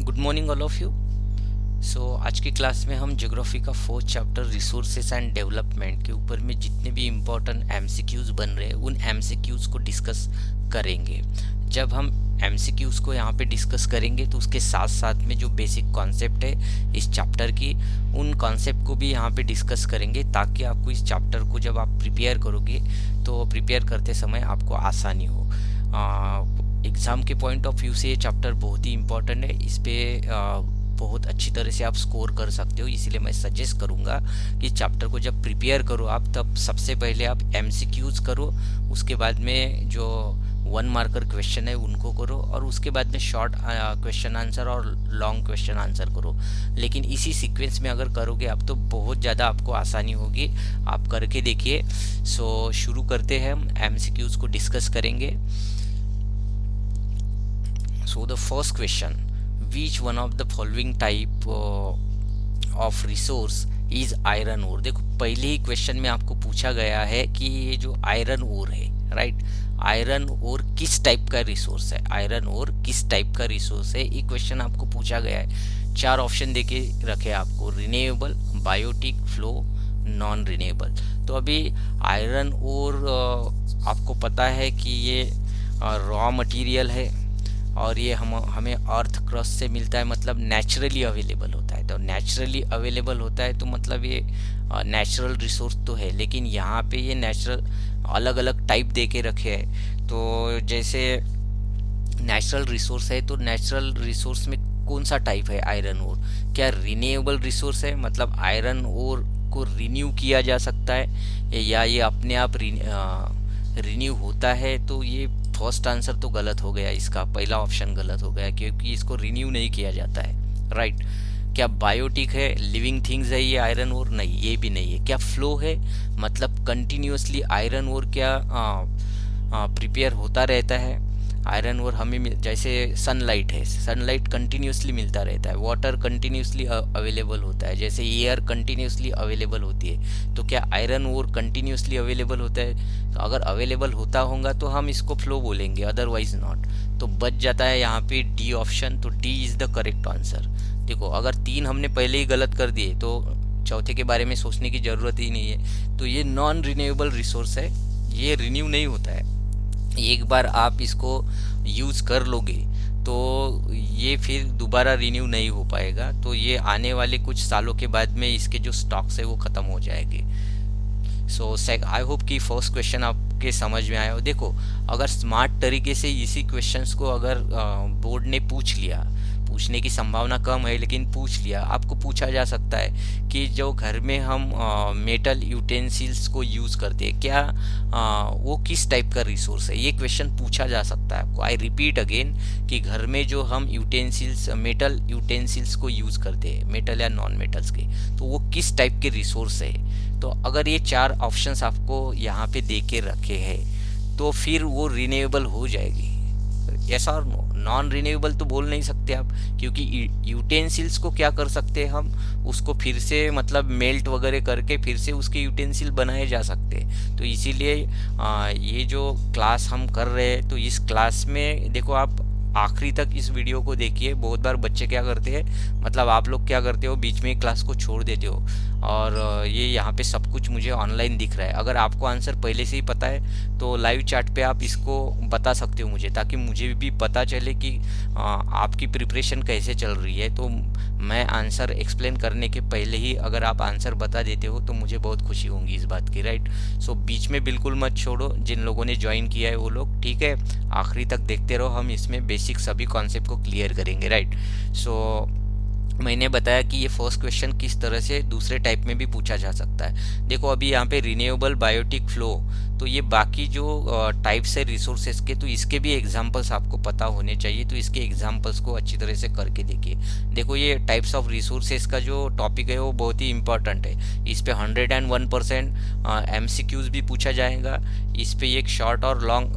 Good morning all of you. आज की class में हम ज्योग्राफी का fourth chapter resources and development के ऊपर में जितने भी इम्पोर्टेंट एमसीक्यूज बन रहे हैं उन एमसीक्यूज को डिस्कस करेंगे। जब हम एमसीक्यूज को यहाँ पे डिस्कस करेंगे तो उसके साथ साथ में जो बेसिक कॉन्सेप्ट है इस चैप्टर की, उन कॉन्सेप्ट को भी यहाँ पे डिस्कस करेंगे ताकि आपको इस चैप्टर को जब आप प्रिपेयर करोगे तो प्रिपेयर करते समय आपको आसानी हो। एग्ज़ाम के पॉइंट ऑफ व्यू से ये चैप्टर बहुत ही इम्पोर्टेंट है। इस पर बहुत अच्छी तरह से आप स्कोर कर सकते हो, इसीलिए मैं सजेस्ट करूँगा कि चैप्टर को जब प्रिपेयर करो आप तब सबसे पहले आप एमसीक्यूज करो, उसके बाद में जो 1 मार्कर क्वेश्चन है उनको करो और उसके बाद में शॉर्ट क्वेश्चन आंसर और लॉन्ग क्वेश्चन आंसर करो। लेकिन इसी सीक्वेंस में अगर करोगे आप तो बहुत ज़्यादा आपको आसानी होगी। आप करके देखिए। शुरू करते हैं, हम एमसीक्यूज को डिस्कस करेंगे। The first question, which one of the following type of resource is iron ore? देखो पहले ही क्वेश्चन में आपको पूछा गया है कि ये जो आयरन ओर है, राइट, आयरन ओर किस टाइप का रिसोर्स है, आयरन ओर किस टाइप का रिसोर्स है, ये क्वेश्चन आपको पूछा गया है। 4 ऑप्शन देके रखे आपको, renewable, biotic, flow, non renewable. तो अभी आयरन ओर आपको पता है कि ये रॉ मटेरियल है और ये हमें अर्थ क्रस्ट से मिलता है, मतलब नेचुरली अवेलेबल होता है। तो नेचुरली अवेलेबल होता है तो मतलब ये नेचुरल रिसोर्स तो है, लेकिन यहाँ पे ये नेचुरल अलग अलग टाइप दे के रखे हैं। तो जैसे नेचुरल रिसोर्स है तो नेचुरल रिसोर्स में कौन सा टाइप है आयरन ओर? क्या रिन्यूएबल रिसोर्स है, मतलब आयरन ओर को रिन्यू किया जा सकता है या ये अपने आप रिन्यू होता है? तो ये फर्स्ट आंसर तो गलत हो गया, इसका पहला ऑप्शन गलत हो गया क्योंकि इसको रिन्यू नहीं किया जाता है, राइट। क्या बायोटिक है, लिविंग थिंग्स है ये आयरन ओर? नहीं, ये भी नहीं है। क्या फ्लो है, मतलब कंटिन्यूसली आयरन ओर क्या प्रिपेयर होता रहता है? आयरन ओर हमें जैसे सनलाइट है, सनलाइट कंटिन्यूसली मिलता रहता है, वाटर कंटिन्यूसली अवेलेबल होता है, जैसे एयर कंटिन्यूसली अवेलेबल होती है। तो क्या आयरन ओर कंटिन्यूसली अवेलेबल होता है? तो अगर अवेलेबल होता होगा तो हम इसको फ्लो बोलेंगे, अदरवाइज नॉट। तो बच जाता है यहाँ पे डी ऑप्शन। तो D is the correct answer. देखो अगर 3 हमने पहले ही गलत कर दिए तो चौथे के बारे में सोचने की ज़रूरत ही नहीं है। तो ये नॉन रिन्यूएबल रिसोर्स है, ये रिन्यू नहीं होता है। एक बार आप इसको यूज़ कर लोगे तो ये फिर दोबारा रिन्यू नहीं हो पाएगा। तो ये आने वाले कुछ सालों के बाद में इसके जो स्टॉक्स है वो ख़त्म हो जाएंगे। आई होप कि फर्स्ट क्वेश्चन आपके समझ में आया हो। देखो अगर स्मार्ट तरीके से इसी क्वेश्चंस को अगर बोर्ड ने पूछ लिया, पूछने की संभावना कम है लेकिन पूछ लिया, आपको पूछा जा सकता है कि जो घर में हम मेटल यूटेंसिल्स को यूज़ करते हैं क्या वो किस टाइप का रिसोर्स है, ये क्वेश्चन पूछा जा सकता है आपको। आई रिपीट अगेन कि घर में जो हम यूटेंसिल्स, मेटल यूटेंसिल्स को यूज़ करते हैं, मेटल या नॉन मेटल्स के, तो वो किस टाइप के रिसोर्स है। तो अगर ये 4 ऑप्शंस आपको यहाँ पे दे के रखे हैं तो फिर वो रिन्यूएबल हो जाएगी, यस और नो। नॉन रिन्यूएबल तो बोल नहीं सकते आप, क्योंकि यूटेंसिल्स को क्या कर सकते हैं हम, उसको फिर से मतलब मेल्ट वगैरह करके फिर से उसके यूटेंसिल बनाए जा सकते हैं। तो इसीलिए ये जो क्लास हम कर रहे हैं तो इस क्लास में देखो आप आखिरी तक इस वीडियो को देखिए। बहुत बार बच्चे क्या करते हैं, मतलब आप लोग क्या करते हो, बीच में क्लास को छोड़ देते हो और ये यहाँ पे सब कुछ मुझे ऑनलाइन दिख रहा है। अगर आपको आंसर पहले से ही पता है तो लाइव चैट पे आप इसको बता सकते हो मुझे, ताकि मुझे भी पता चले कि आपकी प्रिपरेशन कैसे चल रही है। तो मैं आंसर एक्सप्लेन करने के पहले ही अगर आप आंसर बता देते हो तो मुझे बहुत खुशी होगी इस बात की, राइट। बीच में बिल्कुल मत छोड़ो, जिन लोगों ने ज्वाइन किया है वो लोग, ठीक है, आखिरी तक देखते रहो। हम इसमें बेसिक सभी कॉन्सेप्ट को क्लियर करेंगे, राइट। मैंने बताया कि ये फर्स्ट क्वेश्चन किस तरह से दूसरे टाइप में भी पूछा जा सकता है। देखो अभी यहाँ पे रिन्यूएबल, बायोटिक, फ्लो, तो ये बाकी जो टाइप्स है रिसोर्सेज के, तो इसके भी एग्जांपल्स आपको पता होने चाहिए। तो इसके एग्जांपल्स को अच्छी तरह से करके देखिए। देखो ये टाइप्स ऑफ रिसोर्सेज का जो टॉपिक है वो बहुत ही इंपॉर्टेंट है। इस पे 101% MCQs भी पूछा जाएगा। इस पे एक शॉर्ट और लॉन्ग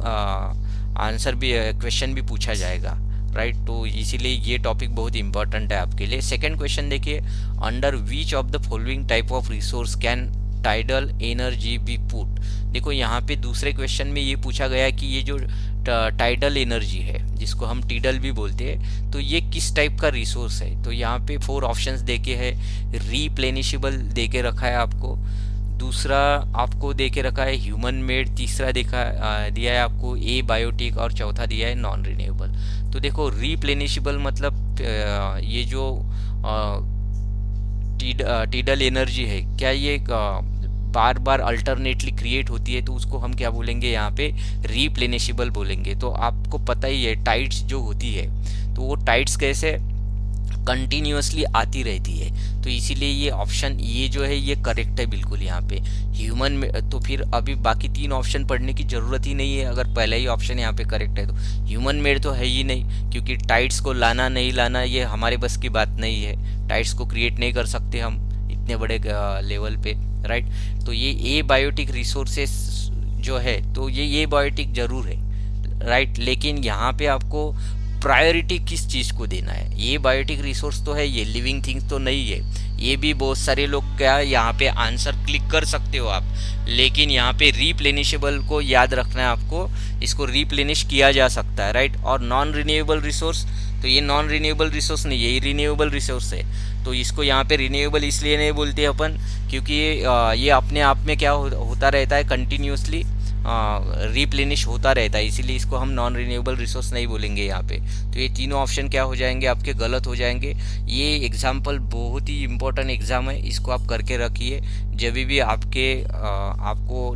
आंसर भी, क्वेश्चन भी पूछा जाएगा, राइट। तो इसीलिए ये टॉपिक बहुत इंपॉर्टेंट है आपके लिए। सेकंड क्वेश्चन देखिए, under which of the following type of resource can tidal energy B put. देखो यहाँ पे दूसरे क्वेश्चन में ये पूछा गया कि ये जो टाइडल एनर्जी है, जिसको हम टीडल भी बोलते हैं, तो ये किस टाइप का रिसोर्स है? तो यहाँ पे 4 ऑप्शंस देके है। रीप्लेनिशेबल दे के रखा है आपको, दूसरा आपको दे के रखा है ह्यूमन मेड, तीसरा दिया है आपको ए बायोटिक, और चौथा दिया है नॉन रिन्यूएबल। तो देखो रीप्लेनिशेबल मतलब ये जो टीडल एनर्जी है, क्या ये बार बार अल्टरनेटली क्रिएट होती है? तो उसको हम क्या बोलेंगे यहाँ पे? रीप्लेनिशेबल बोलेंगे। तो आपको पता ही है टाइड्स जो होती है, तो वो टाइड्स कैसे कंटिन्यूअसली आती रहती है, तो इसीलिए ये ऑप्शन ये जो है ये करेक्ट है बिल्कुल यहाँ पे। ह्यूमन में तो फिर अभी बाकी 3 ऑप्शन पढ़ने की ज़रूरत ही नहीं है, अगर पहला ही ऑप्शन यहाँ पे करेक्ट है तो। ह्यूमन मेड तो है ही नहीं, क्योंकि टाइड्स को लाना नहीं लाना ये हमारे बस की बात नहीं है, टाइड्स को क्रिएट नहीं कर सकते हम इतने बड़े लेवल पे, राइट। तो ये ए बायोटिक रिसोर्सेस जो है, तो ये बायोटिक जरूर है, राइट। लेकिन यहाँ पे आपको प्रायोरिटी किस चीज़ को देना है? ये बायोटिक रिसोर्स तो है, ये लिविंग थिंग्स तो नहीं है। ये भी बहुत सारे लोग क्या यहाँ पे आंसर क्लिक कर सकते हो आप, लेकिन यहाँ पे रीप्लेनिशेबल को याद रखना है आपको, इसको रीप्लेनिश किया जा सकता है, राइट। और नॉन रिन्यूएबल रिसोर्स, तो ये नॉन रिन्यूएबल रिसोर्स नहीं, यही रिन्यूएबल रिसोर्स है। तो इसको यहाँ पे रिन्यूएबल इसलिए नहीं बोलते अपन, क्योंकि ये अपने आप में क्या होता रहता है, कंटिन्यूसली रिप्लेनिश होता रहता है, इसीलिए इसको हम नॉन रिन्यूएबल रिसोर्स नहीं बोलेंगे यहाँ पे। तो ये तीनों ऑप्शन क्या हो जाएंगे आपके? गलत हो जाएंगे। ये एग्जाम्पल बहुत ही इम्पोर्टेंट एग्जाम है, इसको आप करके रखिए जब भी आपको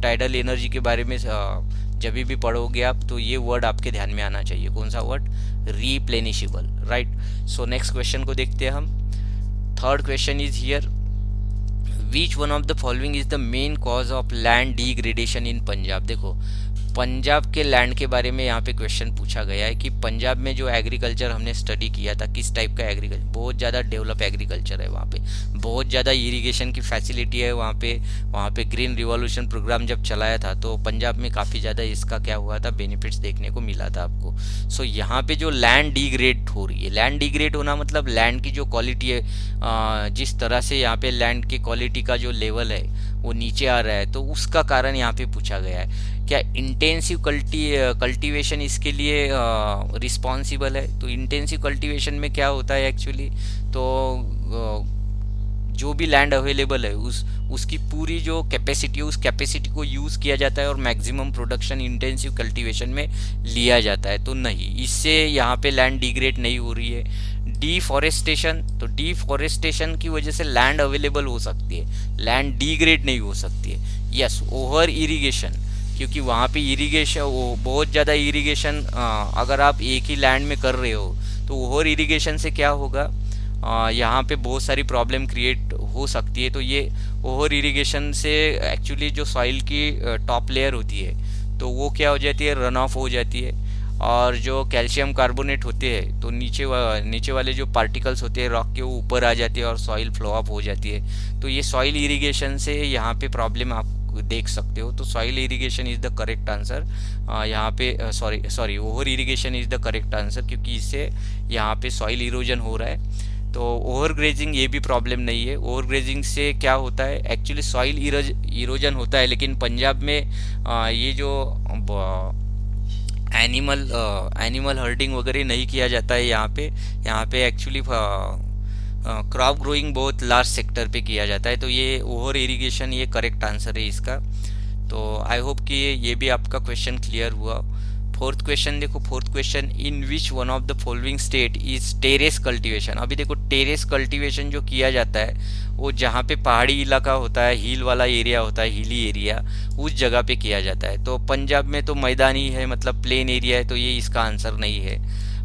टाइडल एनर्जी के बारे में जब भी पढ़ोगे आप, तो ये वर्ड आपके ध्यान में आना चाहिए। कौन सा word? Replenishable, right. So next question को देखते हैं हम। Third question is here, which one of the following is the main cause of land degradation in Punjab? देखो पंजाब के लैंड के बारे में यहाँ पे क्वेश्चन पूछा गया है कि पंजाब में जो एग्रीकल्चर हमने स्टडी किया था, किस टाइप का एग्रीकल्चर, बहुत ज़्यादा डेवलप एग्रीकल्चर है वहाँ पे, बहुत ज़्यादा इरिगेशन की फैसिलिटी है वहाँ पे ग्रीन रिवॉल्यूशन प्रोग्राम जब चलाया था, तो पंजाब में काफ़ी ज़्यादा इसका क्या हुआ था, बेनिफिट्स देखने को मिला था आपको। सो यहाँ पे जो लैंड डिग्रेड हो रही है, लैंड डिग्रेड होना मतलब लैंड की जो क्वालिटी है, जिस तरह से यहाँ पे लैंड की क्वालिटी का जो लेवल है वो नीचे आ रहा है, तो उसका कारण यहाँ पे पूछा गया है। क्या इंटेंसिव कल्टीवेशन इसके लिए रिस्पॉन्सिबल है? तो इंटेंसिव कल्टीवेशन में क्या होता है एक्चुअली, तो जो भी लैंड अवेलेबल है उसकी पूरी जो कैपेसिटी है, उस कैपेसिटी को यूज़ किया जाता है और मैक्सिमम प्रोडक्शन इंटेंसिव कल्टीवेशन में लिया जाता है। तो नहीं, इससे यहाँ पे लैंड डिग्रेड नहीं हो रही है। डिफॉरेस्टेशन, तो डिफॉरेस्टेशन की वजह से लैंड अवेलेबल हो सकती है, लैंड डिग्रेड नहीं हो सकती है। यस, ओवर इरिगेशन, क्योंकि वहाँ पे इरिगेशन, बहुत ज़्यादा इरिगेशन अगर आप एक ही लैंड में कर रहे हो, तो ओवर इरिगेशन से क्या होगा, यहाँ पे बहुत सारी प्रॉब्लम क्रिएट हो सकती है। तो ये ओवर इरिगेशन से एक्चुअली जो सॉइल की टॉप लेयर होती है, तो वो क्या हो जाती है, रन ऑफ हो जाती है, और जो कैल्शियम कार्बोनेट होते हैं, तो नीचे वाले जो पार्टिकल्स होते हैं रॉक के, वो ऊपर आ जाती है और सॉइल फ्लो अप हो जाती है। तो ये सॉइल इरिगेशन से यहाँ पे प्रॉब्लम आप देख सकते हो। तो soil irrigation is the correct answer यहाँ पे, sorry over irrigation is the correct answer, क्योंकि इससे यहाँ पे सॉइल इरोजन हो रहा है। तो ओवर ग्रेजिंग ये भी प्रॉब्लम नहीं है। ओवर ग्रेजिंग से क्या होता है, एक्चुअली सॉइल इरोजन होता है, लेकिन पंजाब में ये जो एनिमल हर्टिंग वगैरह नहीं किया जाता है यहाँ पे एक्चुअली क्रॉप ग्रोइंग बहुत लार्ज सेक्टर पे किया जाता है। तो ये ओवर इरिगेशन ये करेक्ट आंसर है इसका। तो आई होप कि ये भी आपका क्वेश्चन क्लियर हुआ। फोर्थ क्वेश्चन देखो, fourth question, in which one of the following state is terrace cultivation? अभी देखो टेरेस कल्टीवेशन जो किया जाता है वो जहाँ पे पहाड़ी इलाका होता है, हिल वाला एरिया होता है, हिली एरिया, उस जगह पे किया जाता है। तो पंजाब में तो मैदानी है, मतलब प्लेन एरिया है, तो ये इसका आंसर नहीं है।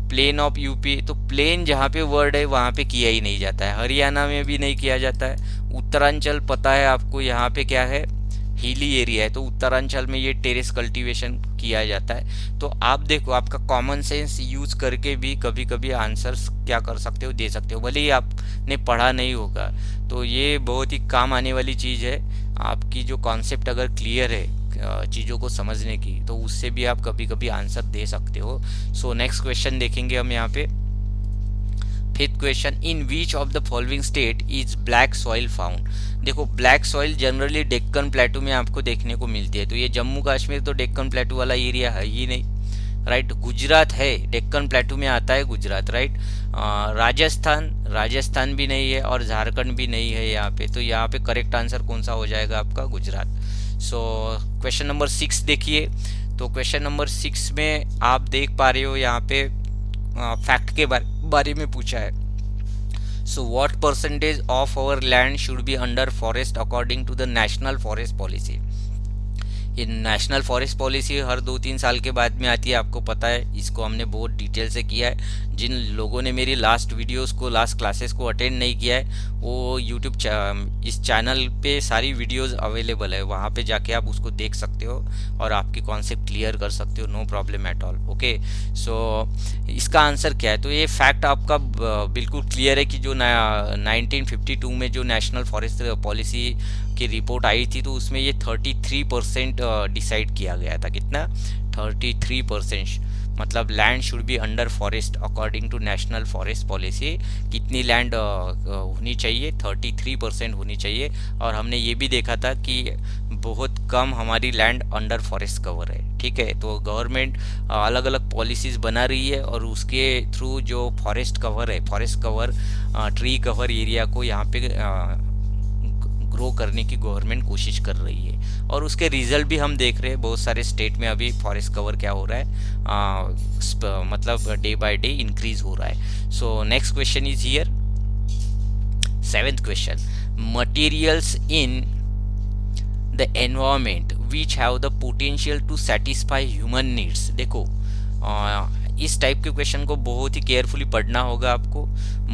प्लेन ऑफ यूपी, तो प्लेन जहाँ पे वर्ड है वहाँ पे किया ही नहीं जाता है। हरियाणा में भी नहीं किया जाता है। उत्तरांचल पता है आपको, यहाँ पे क्या है, हिली एरिया है, तो उत्तरांचल में ये टेरेस कल्टीवेशन किया जाता है। तो आप देखो, आपका कॉमन सेंस यूज करके भी कभी कभी आंसर्स क्या कर सकते हो, दे सकते हो, भले ही आपने पढ़ा नहीं होगा। तो ये बहुत ही काम आने वाली चीज़ है। आपकी जो कॉन्सेप्ट अगर क्लियर है चीज़ों को समझने की, तो उससे भी आप कभी कभी आंसर दे सकते हो। सो नेक्स्ट क्वेश्चन देखेंगे हम यहाँ पे। Fifth question, in which of the following state is black soil found? देखो black soil generally Deccan plateau में आपको देखने को मिलती है। तो ये जम्मू कश्मीर तो डेक्कन प्लेटू वाला एरिया है ही नहीं, राइट। गुजरात है, डेक्कन प्लेटू में आता है गुजरात, राइट। राजस्थान भी नहीं है और झारखंड भी नहीं है यहाँ पे, तो यहाँ पे करेक्ट आंसर कौन सा हो जाएगा आपका? गुजरात। सो क्वेश्चन नंबर 6 देखिए। तो क्वेश्चन नंबर 6 में आप देख पा रहे हो यहाँ पे फैक्ट के बारे में पूछा है। So what percentage of our land should be under forest according to the national forest policy? ये नेशनल फॉरेस्ट पॉलिसी हर 2-3 साल के बाद में आती है, आपको पता है। इसको हमने बहुत डिटेल से किया है। जिन लोगों ने मेरी लास्ट क्लासेस को अटेंड नहीं किया है, वो यूट्यूब इस चैनल पे सारी वीडियोस अवेलेबल है, वहाँ पे जाके आप उसको देख सकते हो और आपकी कॉन्सेप्ट क्लियर कर सकते हो, no problem at all. Okay, so इसका आंसर क्या है? तो ये फैक्ट आपका बिल्कुल क्लियर है कि जो 1952 में जो नेशनल फॉरेस्ट पॉलिसी की रिपोर्ट आई थी, तो उसमें ये 33% डिसाइड किया गया था। कितना? 33%। मतलब land should be under forest according to national forest policy. कितनी लैंड होनी चाहिए? 33% होनी चाहिए। और हमने ये भी देखा था कि बहुत कम हमारी लैंड अंडर फॉरेस्ट कवर है। ठीक है, तो गवर्नमेंट अलग अलग पॉलिसीज़ बना रही है और उसके थ्रू जो फॉरेस्ट कवर है, forest cover tree cover area को यहाँ पे ग्रो करने की गवर्नमेंट कोशिश कर रही है। और उसके रिजल्ट भी हम देख रहे हैं, बहुत सारे स्टेट में अभी फॉरेस्ट कवर क्या हो रहा है, मतलब डे बाय डे इंक्रीज हो रहा है। So next question is here, 7th question. Materials in the environment which have the potential to satisfy human needs. देखो इस टाइप के क्वेश्चन को बहुत ही केयरफुली पढ़ना होगा आपको।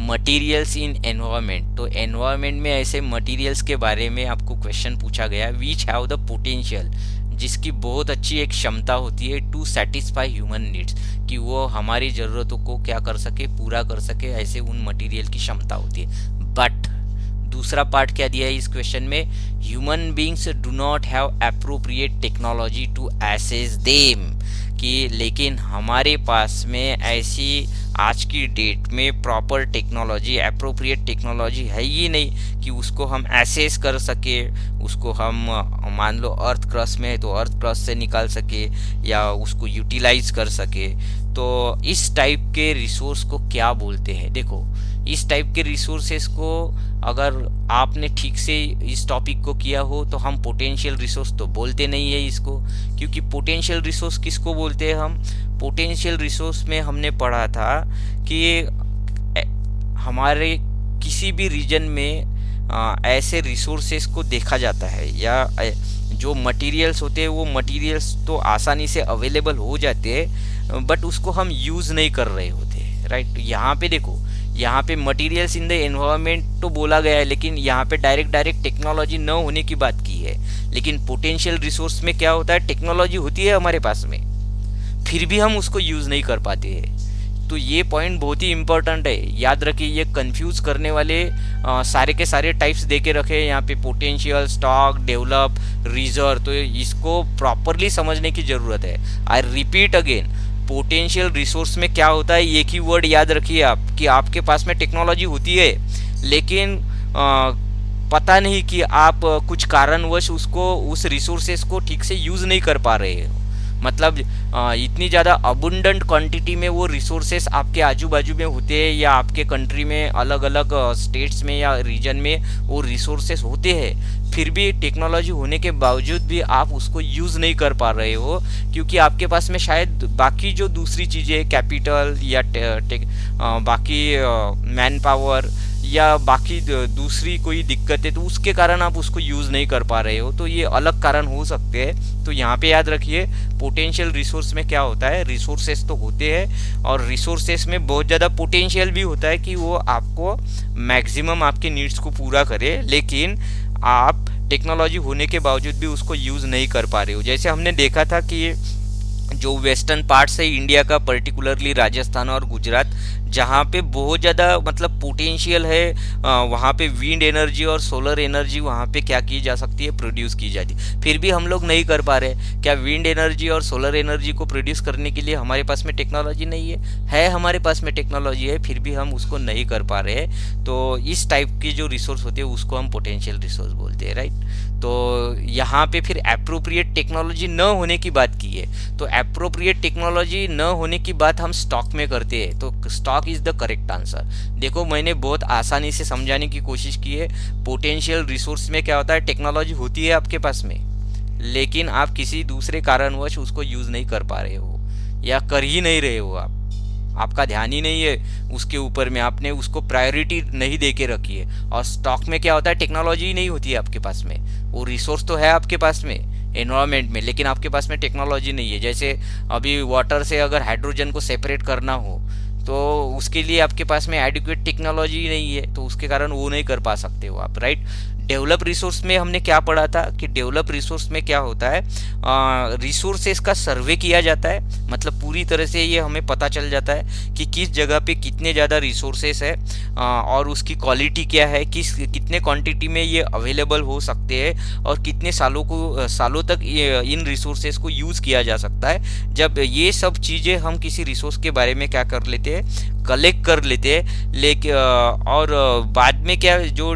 मटेरियल्स इन एनवायरनमेंट, तो एनवायरनमेंट में ऐसे मटेरियल्स के बारे में आपको क्वेश्चन पूछा गया, विच हैव द पोटेंशियल, जिसकी बहुत अच्छी एक क्षमता होती है टू सेटिस्फाई ह्यूमन नीड्स, कि वो हमारी ज़रूरतों को क्या कर सके, पूरा कर सके, ऐसे उन मटेरियल की क्षमता होती है। बट दूसरा पार्ट क्या दिया है इस क्वेश्चन में? Human beings do not have appropriate technology to access them, कि लेकिन हमारे पास में ऐसी आज की डेट में प्रॉपर टेक्नोलॉजी, एप्रोप्रिएट टेक्नोलॉजी है ही नहीं कि उसको हम एसेस कर सके, उसको हम मान लो अर्थ क्रस्ट में है तो अर्थ क्रस्ट से निकाल सके या उसको यूटिलाइज कर सके। तो इस टाइप के रिसोर्स को क्या बोलते हैं? देखो इस टाइप के रिसोर्सेस को अगर आपने ठीक से इस टॉपिक को किया हो तो हम पोटेंशियल रिसोर्स तो बोलते नहीं है इसको, क्योंकि पोटेंशियल रिसोर्स किसको बोलते हैं हम? पोटेंशियल रिसोर्स में हमने पढ़ा था कि हमारे किसी भी रीजन में ऐसे रिसोर्सेस को देखा जाता है, या जो मटेरियल्स होते हैं वो मटेरियल्स तो आसानी से अवेलेबल हो जाते हैं, बट उसको हम यूज़ नहीं कर रहे होते, राइट। यहाँ पे देखो, यहाँ पे मटेरियल्स इन द एनवायरनमेंट तो बोला गया है, लेकिन यहाँ पे डायरेक्ट टेक्नोलॉजी न होने की बात की है। लेकिन पोटेंशियल रिसोर्स में क्या होता है? टेक्नोलॉजी होती है हमारे पास में, फिर भी हम उसको यूज़ नहीं कर पाते हैं। तो ये पॉइंट बहुत ही इंपॉर्टेंट है, याद रखिए। ये कंफ्यूज करने वाले सारे के सारे टाइप्स दे के रखे हैं यहाँ पे, पोटेंशियल, स्टॉक, डेवलप, रिजर्व। तो इसको प्रॉपरली समझने की ज़रूरत है। I repeat again, potential resource में क्या होता है, एक ही वर्ड याद रखिए आप, कि आपके पास में टेक्नोलॉजी होती है, लेकिन पता नहीं कि आप कुछ कारणवश उस रिसोर्सेस को ठीक से यूज़ नहीं कर पा रहे हो। मतलब इतनी ज़्यादा अबुंडेंट क्वांटिटी में वो रिसोर्सेस आपके आजू बाजू में होते हैं, या आपके कंट्री में अलग अलग स्टेट्स में या रीजन में वो रिसोर्सेस होते हैं, फिर भी टेक्नोलॉजी होने के बावजूद भी आप उसको यूज़ नहीं कर पा रहे हो, क्योंकि आपके पास में शायद बाकी जो दूसरी चीज़ें, कैपिटल या बाकी मैन पावर या बाकी दूसरी कोई दिक्कत है, तो उसके कारण आप उसको यूज़ नहीं कर पा रहे हो। तो ये अलग कारण हो सकते हैं। तो यहाँ पे याद रखिए, पोटेंशियल रिसोर्स में क्या होता है, रिसोर्सेस तो होते हैं और रिसोर्सेस में बहुत ज़्यादा पोटेंशियल भी होता है कि वो आपको मैक्सिमम आपके नीड्स को पूरा करे, लेकिन आप टेक्नोलॉजी होने के बावजूद भी उसको यूज़ नहीं कर पा रहे हो। जैसे हमने देखा था कि जो वेस्टर्न पार्ट्स है इंडिया का, पर्टिकुलरली राजस्थान और गुजरात, जहाँ पे बहुत ज़्यादा मतलब पोटेंशियल है, वहाँ पे विंड एनर्जी और सोलर एनर्जी वहाँ पे क्या की जा सकती है, प्रोड्यूस की जाती है, फिर भी हम लोग नहीं कर पा रहे। क्या विंड एनर्जी और सोलर एनर्जी को प्रोड्यूस करने के लिए हमारे पास में टेक्नोलॉजी नहीं है हमारे पास में टेक्नोलॉजी है, फिर भी हम उसको नहीं कर पा रहे। तो इस टाइप की जो रिसोर्स होती है उसको हम पोटेंशियल रिसोर्स बोलते हैं, राइट। तो यहाँ पे फिर एप्रोप्रिएट टेक्नोलॉजी न होने की बात की है, तो एप्रोप्रिएट टेक्नोलॉजी न होने की बात हम स्टॉक में करते हैं, तो stock is the correct answer. देखो मैंने बहुत आसानी से समझाने की कोशिश की है। पोटेंशियल रिसोर्स में क्या होता है, टेक्नोलॉजी होती है आपके पास में, लेकिन आप किसी दूसरे कारणवश उसको यूज नहीं कर पा रहे हो या कर ही नहीं रहे हो, आपका ध्यान ही नहीं है उसके ऊपर में, आपने उसको प्रायोरिटी नहीं दे के रखी है। और स्टॉक में क्या होता है, टेक्नोलॉजी ही नहीं होती है आपके पास में, वो रिसोर्स तो है आपके पास में एनवायरमेंट में, लेकिन आपके पास में टेक्नोलॉजी नहीं है। जैसे अभी वाटर से अगर हाइड्रोजन को सेपरेट करना हो तो उसके लिए आपके पास में एडिक्वेट टेक्नोलॉजी नहीं है, तो उसके कारण वो नहीं कर पा सकते हो आप, राइट। डेवलप रिसोर्स में हमने क्या पढ़ा था कि डेवलप रिसोर्स में क्या होता है, रिसोर्सेस का सर्वे किया जाता है, मतलब पूरी तरह से ये हमें पता चल जाता है कि किस जगह पे कितने ज़्यादा रिसोर्सेस है और उसकी क्वालिटी क्या है, कितने क्वांटिटी में ये अवेलेबल हो सकते हैं और कितने सालों तक इन रिसोर्सेस को यूज़ किया जा सकता है। जब ये सब चीज़ें हम किसी रिसोर्स के बारे में क्या कर लेते हैं, कलेक्ट कर लेते हैं, लेकिन और बाद में क्या जो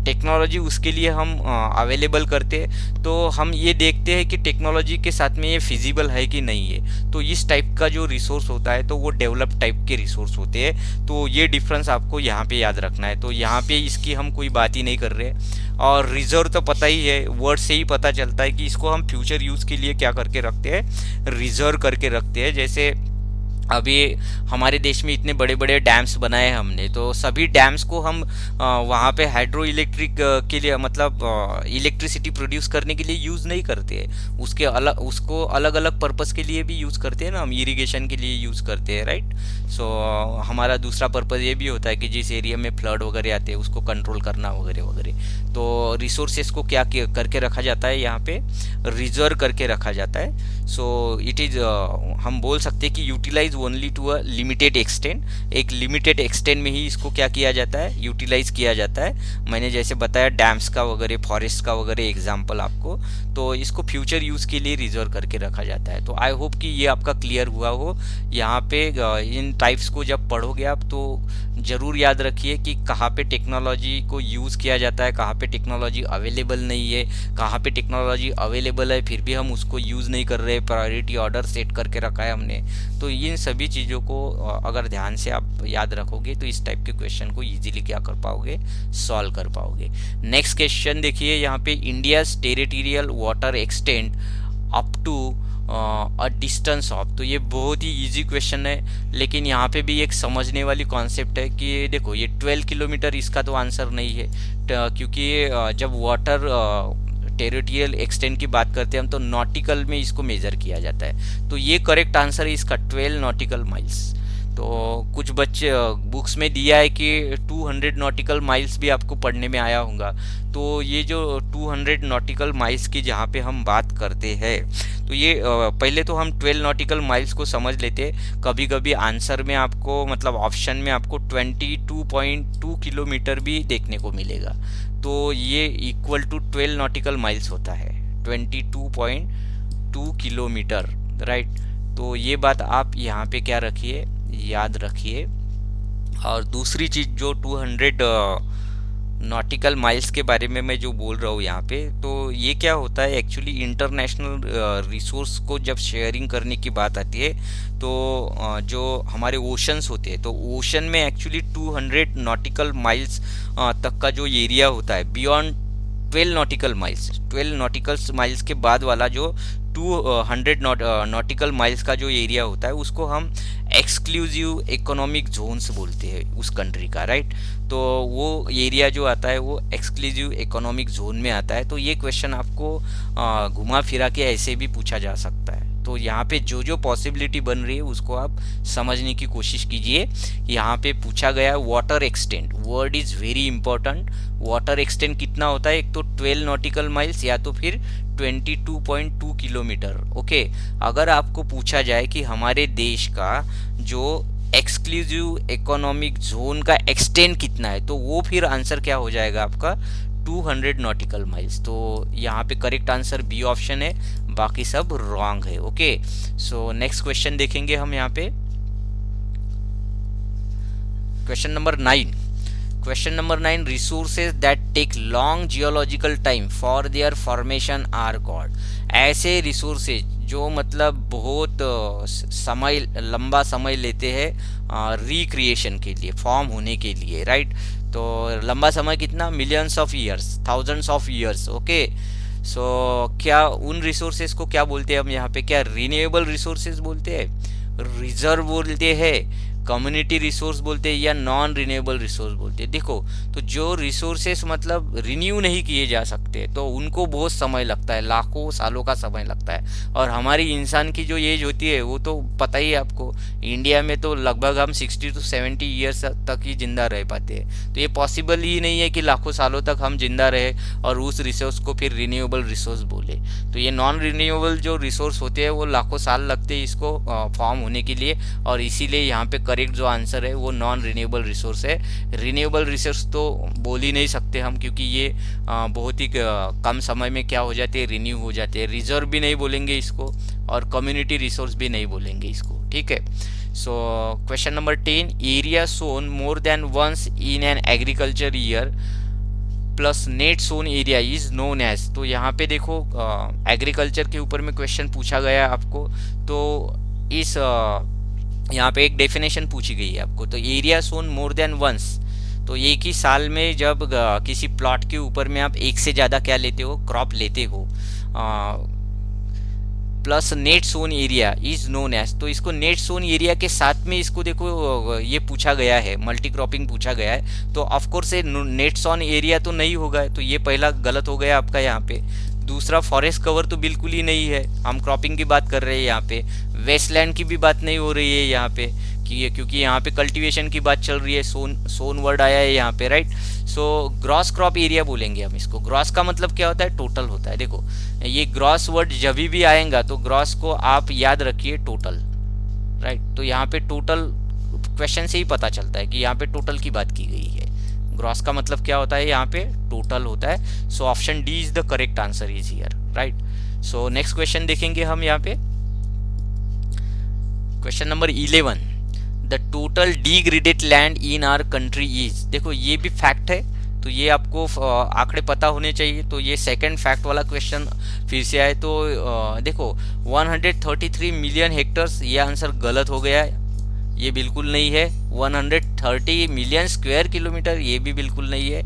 टेक्नोलॉजी उसके लिए हम अवेलेबल करते हैं, तो हम ये देखते हैं कि टेक्नोलॉजी के साथ में ये फिजिबल है कि नहीं है। तो इस टाइप का जो रिसोर्स होता है तो वो डेवलप टाइप के रिसोर्स होते हैं, तो ये डिफरेंस आपको यहाँ पे याद रखना है। तो यहाँ पे इसकी हम कोई बात ही नहीं कर रहे। और रिजर्व तो पता ही है, वर्ड से ही पता चलता है कि इसको हम फ्यूचर यूज़ के लिए क्या करके रखते हैं, रिजर्व करके रखते हैं। जैसे अभी हमारे देश में इतने बड़े बड़े डैम्स बनाए हमने, तो सभी डैम्स को हम वहाँ पे हाइड्रो इलेक्ट्रिक के लिए, मतलब इलेक्ट्रिसिटी प्रोड्यूस करने के लिए यूज़ नहीं करते हैं, उसको अलग अलग पर्पस के लिए भी यूज़ करते हैं ना, हम इरिगेशन के लिए यूज़ करते हैं, राइट। सो हमारा दूसरा पर्पज़ ये भी होता है कि जिस एरिया में फ्लड वगैरह आते हैं उसको कंट्रोल करना वगैरह वगैरह। तो रिसोर्सेज को क्या करके रखा जाता है, यहाँ पे रिजर्व करके रखा जाता है। सो इट इज़ हम बोल सकते हैं कि utilise only to a limited extent, एक लिमिटेड एक्सटेंट में ही इसको क्या किया जाता है, यूटिलाइज किया जाता है। मैंने जैसे बताया डैम्स का वगैरह, फॉरेस्ट का वगैरह एग्जांपल आपको, तो इसको फ्यूचर यूज़ के लिए रिजर्व करके रखा जाता है। तो आई होप कि ये आपका क्लियर हुआ हो। यहाँ पे इन टाइप्स को जब पढ़ोगे आप तो ज़रूर याद रखिए कि कहाँ पे टेक्नोलॉजी को यूज़ किया जाता है, कहाँ पे टेक्नोलॉजी अवेलेबल नहीं है, कहाँ पे टेक्नोलॉजी अवेलेबल है फिर भी हम उसको यूज़ नहीं कर रहे, प्रायोरिटी ऑर्डर सेट करके रखा है हमने। तो इन सभी चीज़ों को अगर ध्यान से आप याद रखोगे तो इस टाइप के क्वेश्चन को ईजिली क्या कर पाओगे, सॉल्व कर पाओगे। नेक्स्ट क्वेश्चन देखिए यहाँ पे, India's territorial water extend up to a distance of. तो ये बहुत ही इजी क्वेश्चन है, लेकिन यहाँ पे भी एक समझने वाली कॉन्सेप्ट है कि देखो ये 12 किलोमीटर, इसका तो आंसर नहीं है, क्योंकि जब वाटर टेरिटोरियल एक्सटेंट की बात करते हैं हम तो नॉटिकल में इसको मेजर किया जाता है। तो ये करेक्ट आंसर है इसका 12 नॉटिकल माइल्स। तो कुछ बच्चे बुक्स में दिया है कि 200 नॉटिकल माइल्स भी आपको पढ़ने में आया होगा। तो ये जो 200 नॉटिकल माइल्स की जहाँ पे हम बात करते हैं, तो ये पहले तो हम 12 नॉटिकल माइल्स को समझ लेते। कभी कभी आंसर में आपको, मतलब ऑप्शन में आपको 22.2 किलोमीटर भी देखने को मिलेगा, तो ये इक्वल टू 12 नॉटिकल माइल्स होता है, 22.2 किलोमीटर, राइट। तो ये बात आप यहाँ पे क्या रखिए, याद रखिए। और दूसरी चीज़ जो 200 नॉटिकल माइल्स के बारे में मैं जो बोल रहा हूँ यहाँ पे, तो ये क्या होता है एक्चुअली, इंटरनेशनल रिसोर्स को जब शेयरिंग करने की बात आती है तो जो हमारे ओशंस होते हैं, तो ओशन में एक्चुअली 200 नॉटिकल माइल्स तक का जो एरिया होता है, beyond 12 nautical miles, 12 nautical miles के बाद वाला जो 200 नॉटिकल माइल्स का जो एरिया होता है उसको हम एक्सक्लूसिव इकोनॉमिक जोन्स बोलते हैं उस कंट्री का, राइट। तो वो एरिया जो आता है वो एक्सक्लूसिव इकोनॉमिक जोन में आता है। तो ये क्वेश्चन आपको घुमा फिरा के ऐसे भी पूछा जा सकता है। तो यहाँ पे जो जो पॉसिबिलिटी बन रही है उसको आप समझने की कोशिश कीजिए। यहाँ पे पूछा गया water extent, word is very important. Water extent कितना होता है, एक तो 12 नॉटिकल माइल्स या तो फिर 22.2 किलोमीटर। ओके, अगर आपको पूछा जाए कि हमारे देश का जो एक्सक्लूसिव इकोनॉमिक जोन का एक्सटेंट कितना है, तो वो फिर आंसर क्या हो जाएगा आपका 200 नॉटिकल माइल्स। तो यहाँ पे करेक्ट आंसर बी ऑप्शन है, बाकी सब रॉन्ग है। ओके, सो नेक्स्ट क्वेश्चन देखेंगे हम यहाँ पे, question number 9। Question number 9, resources that take long geological time for their formation are called. ऐसे रिसोर्सेज जो मतलब बहुत समय लंबा समय लेते हैं रिक्रिएशन के लिए, फॉर्म होने के लिए, राइट। तो लंबा समय कितना, millions of years, thousands of years, okay. So क्या उन रिसोर्सेज को क्या बोलते हैं हम यहाँ पे, क्या रिन्यूएबल रिसोर्सेज बोलते हैं, रिजर्व बोलते हैं, कम्युनिटी रिसोर्स बोलते हैं, या नॉन रिन्यूएबल रिसोर्स बोलते हैं। देखो, तो जो रिसोर्सेस मतलब रिन्यू नहीं किए जा सकते तो उनको बहुत समय लगता है, लाखों सालों का समय लगता है। और हमारी इंसान की जो एज होती है वो तो पता ही है आपको, इंडिया में तो लगभग हम 60 to 70 ईयर्स तक ही जिंदा रह पाते हैं। तो ये पॉसिबल ही नहीं है कि लाखों सालों तक हम जिंदा रहे और उस रिसोर्स को फिर रिन्यूएबल रिसोर्स बोले। तो ये नॉन रिन्यूएबल जो रिसोर्स होते हैं वो लाखों साल लगते हैं इसको फॉर्म होने के लिए, और इसीलिए यहाँ पे करेक्ट जो आंसर है वो नॉन रिन्यूएबल रिसोर्स है। रिन्यूएबल रिसोर्स तो बोल ही नहीं सकते हम, क्योंकि ये बहुत ही कम समय में क्या हो जाते हैं, रिन्यू हो जाते हैं। रिजर्व भी नहीं बोलेंगे इसको, और कम्युनिटी रिसोर्स भी नहीं बोलेंगे इसको, ठीक है। So question number 10, area sown more than once in an agriculture year plus net sown area is known as. तो यहाँ पे देखो एग्रीकल्चर के ऊपर में क्वेश्चन पूछा गया है आपको, तो इस यहाँ पे एक डेफिनेशन पूछी गई है आपको। तो area sown more than once, तो एक ही साल में जब किसी प्लॉट के ऊपर में आप एक से ज़्यादा क्या लेते हो, क्रॉप लेते हो, plus net sown area is known as. तो इसको नेट सोन एरिया के साथ में इसको देखो ये पूछा गया है, मल्टी क्रॉपिंग पूछा गया है, तो ऑफकोर्स ये नेट सोन एरिया तो नहीं होगा, तो ये पहला गलत हो गया आपका यहाँ पे। दूसरा, फॉरेस्ट कवर तो बिल्कुल ही नहीं है, हम क्रॉपिंग की बात कर रहे हैं यहाँ पे, वेस्टलैंड की भी बात नहीं हो रही है यहाँ पे, क्योंकि यहाँ पे कल्टीवेशन की बात चल रही है, सोन वर्ड आया है यहाँ पे, right. So gross crop area बोलेंगे हम इसको। ग्रॉस का मतलब क्या होता है, टोटल होता है। देखो ये ग्रॉस वर्ड जब भी आएगा तो ग्रॉस को आप याद रखिए टोटल, राइट। तो यहाँ पे टोटल क्वेश्चन से ही पता चलता है कि यहाँ पे टोटल की बात की गई है। ग्रॉस का मतलब क्या होता है, यहाँ पे टोटल होता है। So option D is the correct answer is here, right. So next question देखेंगे हम यहाँ पे, question number 11, the total degraded land in our country is. देखो ये भी फैक्ट है, तो ये आपको आंकड़े पता होने चाहिए। तो ये सेकंड फैक्ट वाला क्वेश्चन फिर से आए तो देखो 133 मिलियन हेक्टर्स, ये आंसर गलत हो गया है, ये बिल्कुल नहीं है। 130 मिलियन स्क्वायर किलोमीटर, ये भी बिल्कुल नहीं है,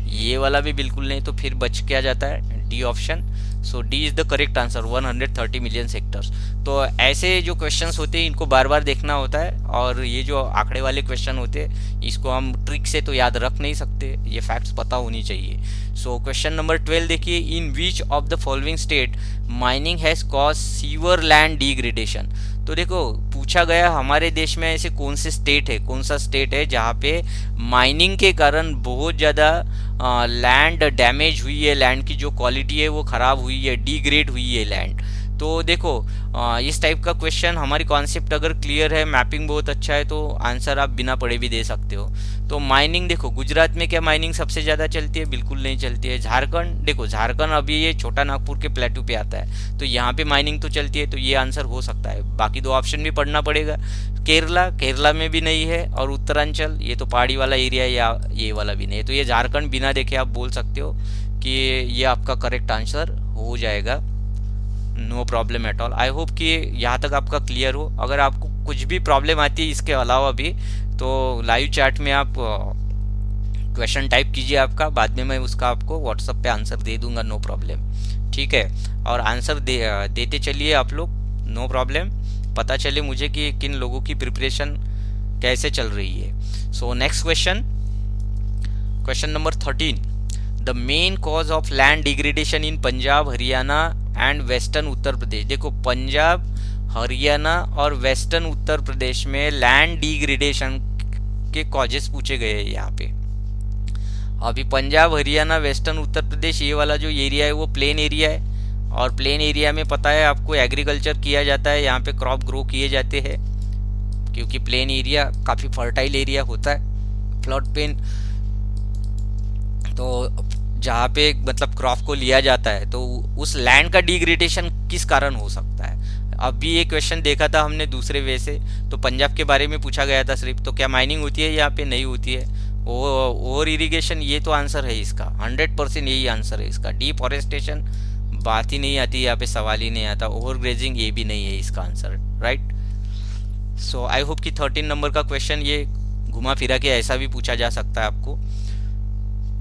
ये वाला भी बिल्कुल नहीं। तो फिर बच क्या जाता है, D option. So D is the correct answer, 130 million hectares. तो ऐसे जो क्वेश्चंस होते हैं इनको बार बार देखना होता है, और ये जो आंकड़े वाले क्वेश्चन होते हैं इसको हम ट्रिक से तो याद रख नहीं सकते, ये फैक्ट्स पता होनी चाहिए। सो क्वेश्चन नंबर 12 देखिए, in which of the following state mining has cause severe land degradation. तो देखो पूछा गया हमारे देश में ऐसे कौन से स्टेट है, कौन सा स्टेट है जहाँ पे माइनिंग के कारण बहुत ज़्यादा लैंड डैमेज हुई है, लैंड की जो क्वालिटी है वो ख़राब हुई है, डिग्रेड हुई है लैंड। तो देखो इस टाइप का क्वेश्चन, हमारी कॉन्सेप्ट अगर क्लियर है, मैपिंग बहुत अच्छा है, तो आंसर आप बिना पढ़े भी दे सकते हो। तो माइनिंग देखो, गुजरात में क्या माइनिंग सबसे ज़्यादा चलती है, बिल्कुल नहीं चलती है। झारखंड देखो, झारखंड अभी ये छोटा नागपुर के प्लेटू पे आता है, तो यहाँ पे माइनिंग तो चलती है, तो ये आंसर हो सकता है। बाकी दो ऑप्शन भी पढ़ना पड़ेगा। केरला में भी नहीं है, और उत्तरांचल ये तो पहाड़ी वाला एरिया है, या ये वाला भी नहीं है। तो ये झारखंड बिना देखे आप बोल सकते हो कि ये आपका करेक्ट आंसर हो जाएगा, no problem at all. I hope कि यहाँ तक आपका क्लियर हो। अगर आपको कुछ भी प्रॉब्लम आती है इसके अलावा भी, तो लाइव चैट में आप क्वेश्चन टाइप कीजिए आपका, बाद में मैं उसका आपको व्हाट्सएप पे आंसर दे दूंगा, नो प्रॉब्लम, ठीक है। और आंसर देते चलिए आप लोग, नो प्रॉब्लम, पता चले मुझे कि किन लोगों की प्रिपरेशन कैसे चल रही है। So next question, question number 13, the main cause of land degradation in Punjab, Haryana and western Uttar Pradesh. देखो पंजाब, हरियाणा और वेस्टर्न उत्तर प्रदेश में लैंड डिग्रेडेशन के कॉजेस पूछे गए हैं यहाँ पे। अभी पंजाब, हरियाणा, वेस्टर्न उत्तर प्रदेश, ये वाला जो एरिया है वो प्लेन एरिया है, और प्लेन एरिया में पता है आपको एग्रीकल्चर किया जाता है, यहाँ पे क्रॉप ग्रो किए जाते हैं, क्योंकि प्लेन एरिया काफ़ी फर्टाइल एरिया होता है, फ्लड प्लेन, तो जहाँ पे मतलब क्रॉप को लिया जाता है, तो उस लैंड का डिग्रेडेशन किस कारण हो सकता है। अभी ये क्वेश्चन देखा था हमने दूसरे वे से, तो पंजाब के बारे में पूछा गया था सिर्फ, तो क्या माइनिंग होती है यहाँ पे, नहीं होती है। ओवर इरिगेशन, ये तो आंसर है इसका, 100% यही आंसर है इसका। डिफॉरेस्टेशन बात ही नहीं आती यहाँ पे, सवाल ही नहीं आता। ओवर ग्रेजिंग ये भी नहीं है इसका आंसर, राइट। सो आई होप कि 13 नंबर का क्वेश्चन ये घुमा फिरा के ऐसा भी पूछा जा सकता है आपको।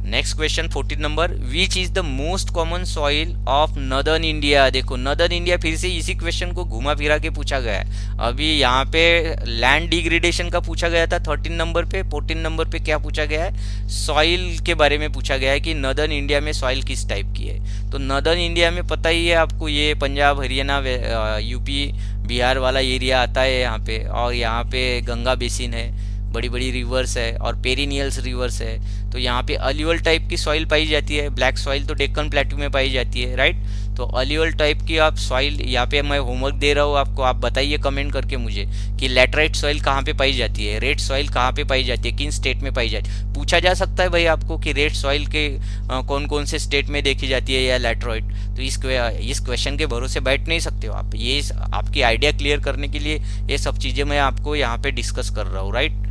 Next question 14 number, which is the most common soil of northern India. देखो नदर्न इंडिया फिर से इसी क्वेश्चन को घुमा फिरा के पूछा गया है। अभी यहाँ पे लैंड डिग्रेडेशन का पूछा गया था 13 नंबर पे, 14 नंबर पे क्या पूछा गया है, सॉइल के बारे में पूछा गया है कि नदर्न इंडिया में सॉइल किस टाइप की है। तो नदर्न इंडिया में पता ही है आपको, ये पंजाब हरियाणा यूपी बिहार वाला एरिया आता है यहाँ पे, और यहाँ पे गंगा बेसिन है, बड़ी बड़ी रिवर्स है और पेरिनियल्स रिवर्स है। तो यहाँ पे अल्यूवल टाइप की सॉइल पाई जाती है। ब्लैक सॉइल तो डेक्कन प्लेटू में पाई जाती है, राइट। तो अल्यूवल टाइप की आप सॉइल, यहाँ पे मैं होमवर्क दे रहा हूँ आपको, आप बताइए कमेंट करके मुझे कि लैटराइट सॉइल कहाँ पे पाई जाती है, रेड सॉइल कहाँ पे पाई जाती है, किन स्टेट में पाई जाती है। पूछा जा सकता है भाई आपको कि रेड सॉइल के कौन कौन से स्टेट में देखी जाती है या लैटराइट। तो इस क्वेश्चन के भरोसे बैठ नहीं सकते हो आप। ये आपकी आइडिया क्लियर करने के लिए ये सब चीज़ें मैं आपको यहाँ पे डिस्कस कर रहा हूँ, राइट,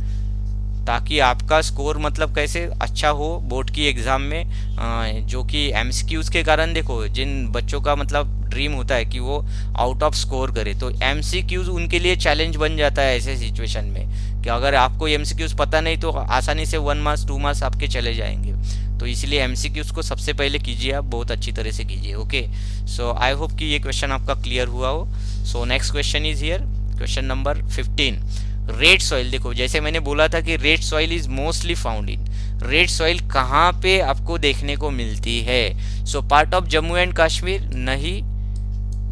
ताकि आपका स्कोर मतलब कैसे अच्छा हो बोर्ड की एग्ज़ाम में। जो कि एमसीक्यूज़ के कारण, देखो जिन बच्चों का मतलब ड्रीम होता है कि वो आउट ऑफ स्कोर करे, तो एमसीक्यूज़ उनके लिए चैलेंज बन जाता है ऐसे सिचुएशन में, कि अगर आपको एमसीक्यूज़ पता नहीं तो आसानी से 1 मार्क्स 2 मार्क्स आपके चले जाएंगे। तो इसलिए एमसीक्यूज़ को सबसे पहले कीजिए, आप बहुत अच्छी तरह से कीजिए, ओके। सो आई होप कि ये क्वेश्चन आपका क्लियर हुआ हो। सो next question is here, question number 15, red soil. देखो जैसे मैंने बोला था कि red soil is mostly found in, red soil कहाँ पे आपको देखने को मिलती है। So part of Jammu and Kashmir, नहीं,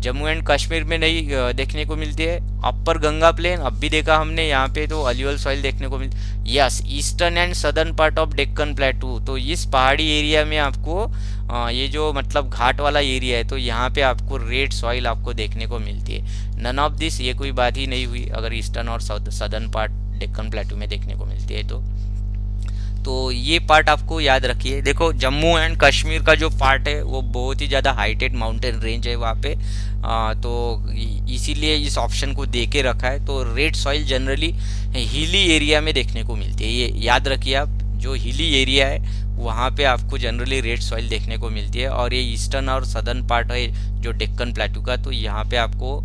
जम्मू एंड कश्मीर में नहीं देखने को मिलती है। अपर गंगा प्लेन अब भी देखा हमने, यहाँ पे तो अल्यूवल सॉइल देखने को मिलती। Yes, eastern and southern part of Deccan प्लेटू, तो इस पहाड़ी एरिया में आपको ये जो मतलब घाट वाला एरिया है, तो यहाँ पे आपको रेड सॉइल आपको देखने को मिलती है। नन ऑफ दिस, ये कोई बात ही नहीं हुई अगर ईस्टर्न और सदर्न पार्ट डेक्कन प्लेटू में देखने को मिलती है तो ये पार्ट आपको याद रखिए। देखो जम्मू एंड कश्मीर का जो पार्ट है वो बहुत ही ज़्यादा हाइटेड माउंटेन रेंज है वहाँ पे, तो इसीलिए इस ऑप्शन को दे के रखा है। तो red soil generally hilly area में देखने को मिलती है, ये याद रखिए आप। जो हिली एरिया है वहाँ पे आपको जनरली रेड सॉइल देखने को मिलती है। और ये ईस्टर्न और सदर्न पार्ट है जो डेक्कन प्लेटू का, तो यहाँ पे आपको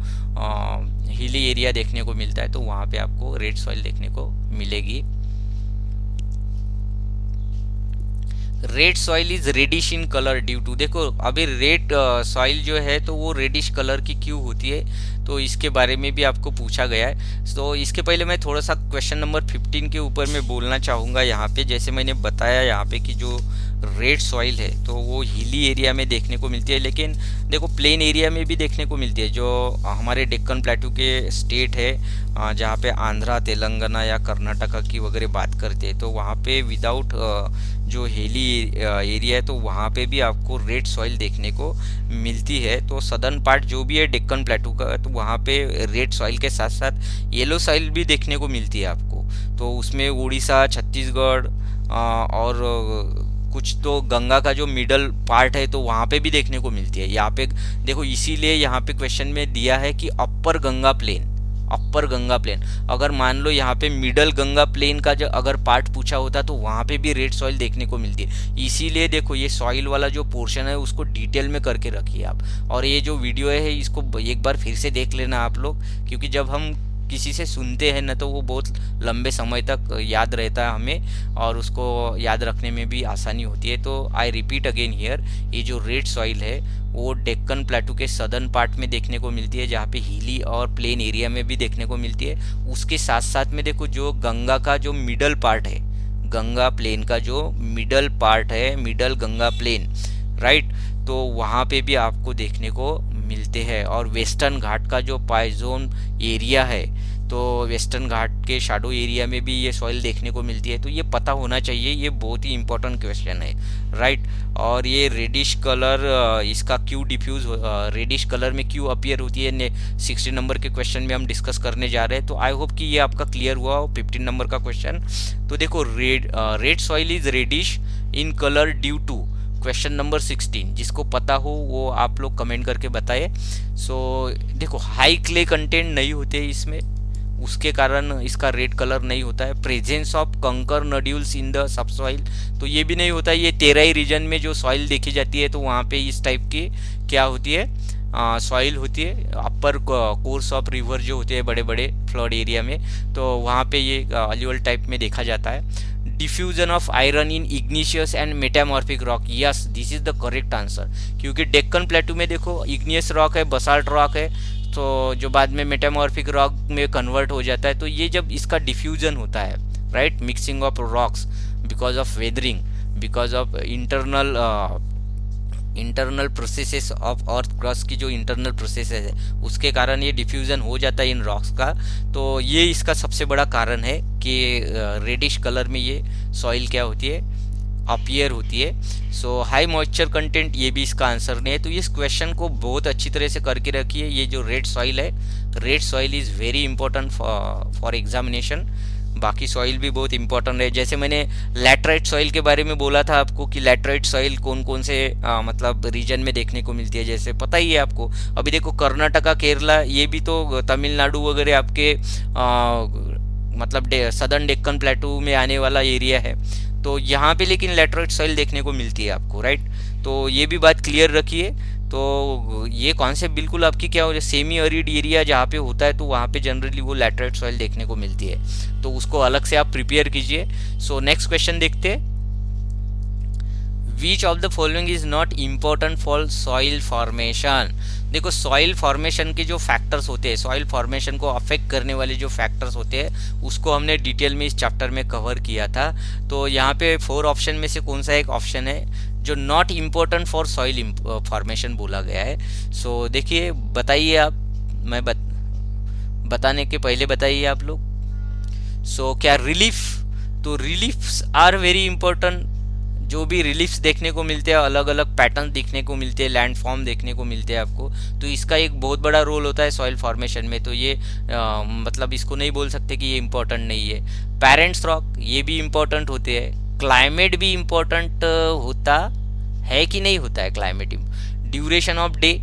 हिली एरिया देखने को मिलता है, तो वहाँ पे आपको रेड सॉइल देखने को मिलेगी। Red soil is reddish in colour due to, देखो अभी रेड सॉइल जो है तो वो रेडिश कलर की क्यों होती है, तो इसके बारे में भी आपको पूछा गया है। तो इसके पहले मैं थोड़ा सा क्वेश्चन नंबर 15 के ऊपर मैं बोलना चाहूँगा यहाँ पे। जैसे मैंने बताया यहाँ पे कि जो रेड सॉइल है तो वो हिली एरिया में देखने को मिलती है, लेकिन देखो प्लेन एरिया में भी देखने को मिलती है। जो हमारे डेक्कन प्लेटू के स्टेट है जहाँ पे आंध्रा, तेलंगाना या कर्नाटका की वगैरह बात करते हैं, तो वहाँ पे विदाउट जो हिली एरिया है तो वहाँ पे भी आपको रेड सॉइल देखने को मिलती है। तो सदर्न पार्ट जो भी है डेक्कन प्लेटू का, तो वहाँ पे रेड सॉइल के साथ साथ येलो सॉइल भी देखने को मिलती है आपको। तो उसमें उड़ीसा, छत्तीसगढ़ और कुछ तो गंगा का जो मिडल पार्ट है तो वहाँ पे भी देखने को मिलती है। यहाँ पे देखो इसीलिए यहाँ पे क्वेश्चन में दिया है कि अपर गंगा प्लेन, अपर गंगा प्लेन। अगर मान लो यहाँ पे मिडल गंगा प्लेन का जो अगर पार्ट पूछा होता तो वहाँ पे भी रेड सॉइल देखने को मिलती है। इसीलिए देखो ये सॉइल वाला जो पोर्शन है उसको डिटेल में करके रखिए आप। और ये जो वीडियो है इसको एक बार फिर से देख लेना आप लोग, क्योंकि जब हम किसी से सुनते हैं ना तो वो बहुत लंबे समय तक याद रहता है हमें, और उसको याद रखने में भी आसानी होती है। तो आई रिपीट अगेन हियर, ये जो रेड सॉइल है वो डेक्कन प्लेटू के सदर्न पार्ट में देखने को मिलती है, जहाँ पे हिली और प्लेन एरिया में भी देखने को मिलती है। उसके साथ साथ में देखो जो गंगा का जो मिडल पार्ट है, गंगा प्लेन का जो मिडल पार्ट है, मिडल गंगा प्लेन, राइट, तो वहाँ पे भी आपको देखने को मिलते हैं। और वेस्टर्न घाट का जो पाइजोन एरिया है, तो वेस्टर्न घाट के शैडो एरिया में भी ये सॉइल देखने को मिलती है। तो ये पता होना चाहिए, ये बहुत ही इंपॉर्टेंट क्वेश्चन है, राइट। और ये रेडिश कलर इसका क्यों डिफ्यूज रेडिश कलर में क्यों अपीयर होती है 60 नंबर के क्वेश्चन में हम डिस्कस करने जा रहे हैं। तो आई होप कि ये आपका क्लियर हुआ हो 15 नंबर का क्वेश्चन। तो देखो red soil is reddish in colour due to question number 16, जिसको पता हो वो आप लोग कमेंट करके बताइए। सो देखो हाई क्ले कंटेंट नहीं होते इसमें, उसके कारण इसका रेड कलर नहीं होता है। प्रेजेंस ऑफ कंकर नड्यूल्स इन द सब सॉइल, तो ये भी नहीं होता है। ये तेराई रीजन में जो सॉइल देखी जाती है तो वहाँ पे इस टाइप की क्या होती है, सॉइल होती है। अपर कोर्स ऑफ रिवर जो होते हैं बड़े बड़े फ्लड एरिया में, तो वहाँ पे ये अल्यूवल टाइप में देखा जाता है। Diffusion of iron in igneous and metamorphic rock, yes this is the correct answer, क्योंकि डेक्कन प्लेटू में देखो इग्नियस रॉक है, बसाल्ट रॉक है, तो जो बाद में मेटामॉर्फिक रॉक में कन्वर्ट हो जाता है। तो ये जब इसका डिफ्यूजन होता है, right, mixing of rocks because of weathering, because of internal processes of earth crust की जो इंटरनल प्रोसेसेस है उसके कारण ये डिफ्यूजन हो जाता है इन रॉक्स का। तो ये इसका सबसे बड़ा कारण है कि रेडिश कलर में ये सॉइल क्या होती है, अपीयर होती है। सो हाई मॉइस्चर कंटेंट, ये भी इसका आंसर नहीं है। तो इस क्वेश्चन को बहुत अच्छी तरह से करके रखिए। ये जो रेड सॉइल है, red soil is very important for examination. बाकी सॉइल भी बहुत इंपॉर्टेंट है। जैसे मैंने लैटराइट सॉइल के बारे में बोला था आपको कि लैटराइट सॉइल कौन कौन से मतलब रीजन में देखने को मिलती है, जैसे पता ही है आपको। अभी देखो कर्नाटका, केरला, ये भी तो तमिलनाडु वगैरह आपके मतलब सदर्न डेक्कन प्लेटू में आने वाला एरिया है। तो यहाँ पे लेकिन लैटराइट सॉइल देखने को मिलती है आपको, राइट। तो ये भी बात क्लियर रखिए। तो ये कॉन्सेप्ट बिल्कुल आपकी क्या हो जाए, सेमी अरिड एरिया जहाँ पे होता है तो वहाँ पे जनरली वो लैटराइट सॉइल देखने को मिलती है, तो उसको अलग से आप प्रिपेयर कीजिए। सो नेक्स्ट क्वेश्चन देखते हैं। विच of the following is not important for soil formation. देखो सॉइल फॉर्मेशन के जो फैक्टर्स होते हैं, सॉइल फॉर्मेशन को अफेक्ट करने वाले जो फैक्टर्स होते हैं उसको हमने डिटेल में इस चैप्टर में कवर किया था। तो यहाँ पे 4 ऑप्शन में से कौन सा एक ऑप्शन है जो not important for soil formation बोला गया है। सो देखिए, बताइए आप, मैं बताने के पहले बताइए आप लोग। सो क्या रिलीफ, तो रिलीफ्स आर वेरी इंपॉर्टेंट। जो भी रिलीफ्स देखने को मिलते हैं, अलग अलग पैटर्न देखने को मिलते हैं, लैंडफॉर्म देखने को मिलते हैं आपको, तो इसका एक बहुत बड़ा रोल होता है सॉइल फॉर्मेशन में। तो ये मतलब इसको नहीं बोल सकते कि ये इम्पोर्टेंट नहीं है। पेरेंट्स रॉक, ये भी इम्पोर्टेंट होते हैं। क्लाइमेट भी इम्पोर्टेंट होता है कि नहीं होता है climate. Duration of day,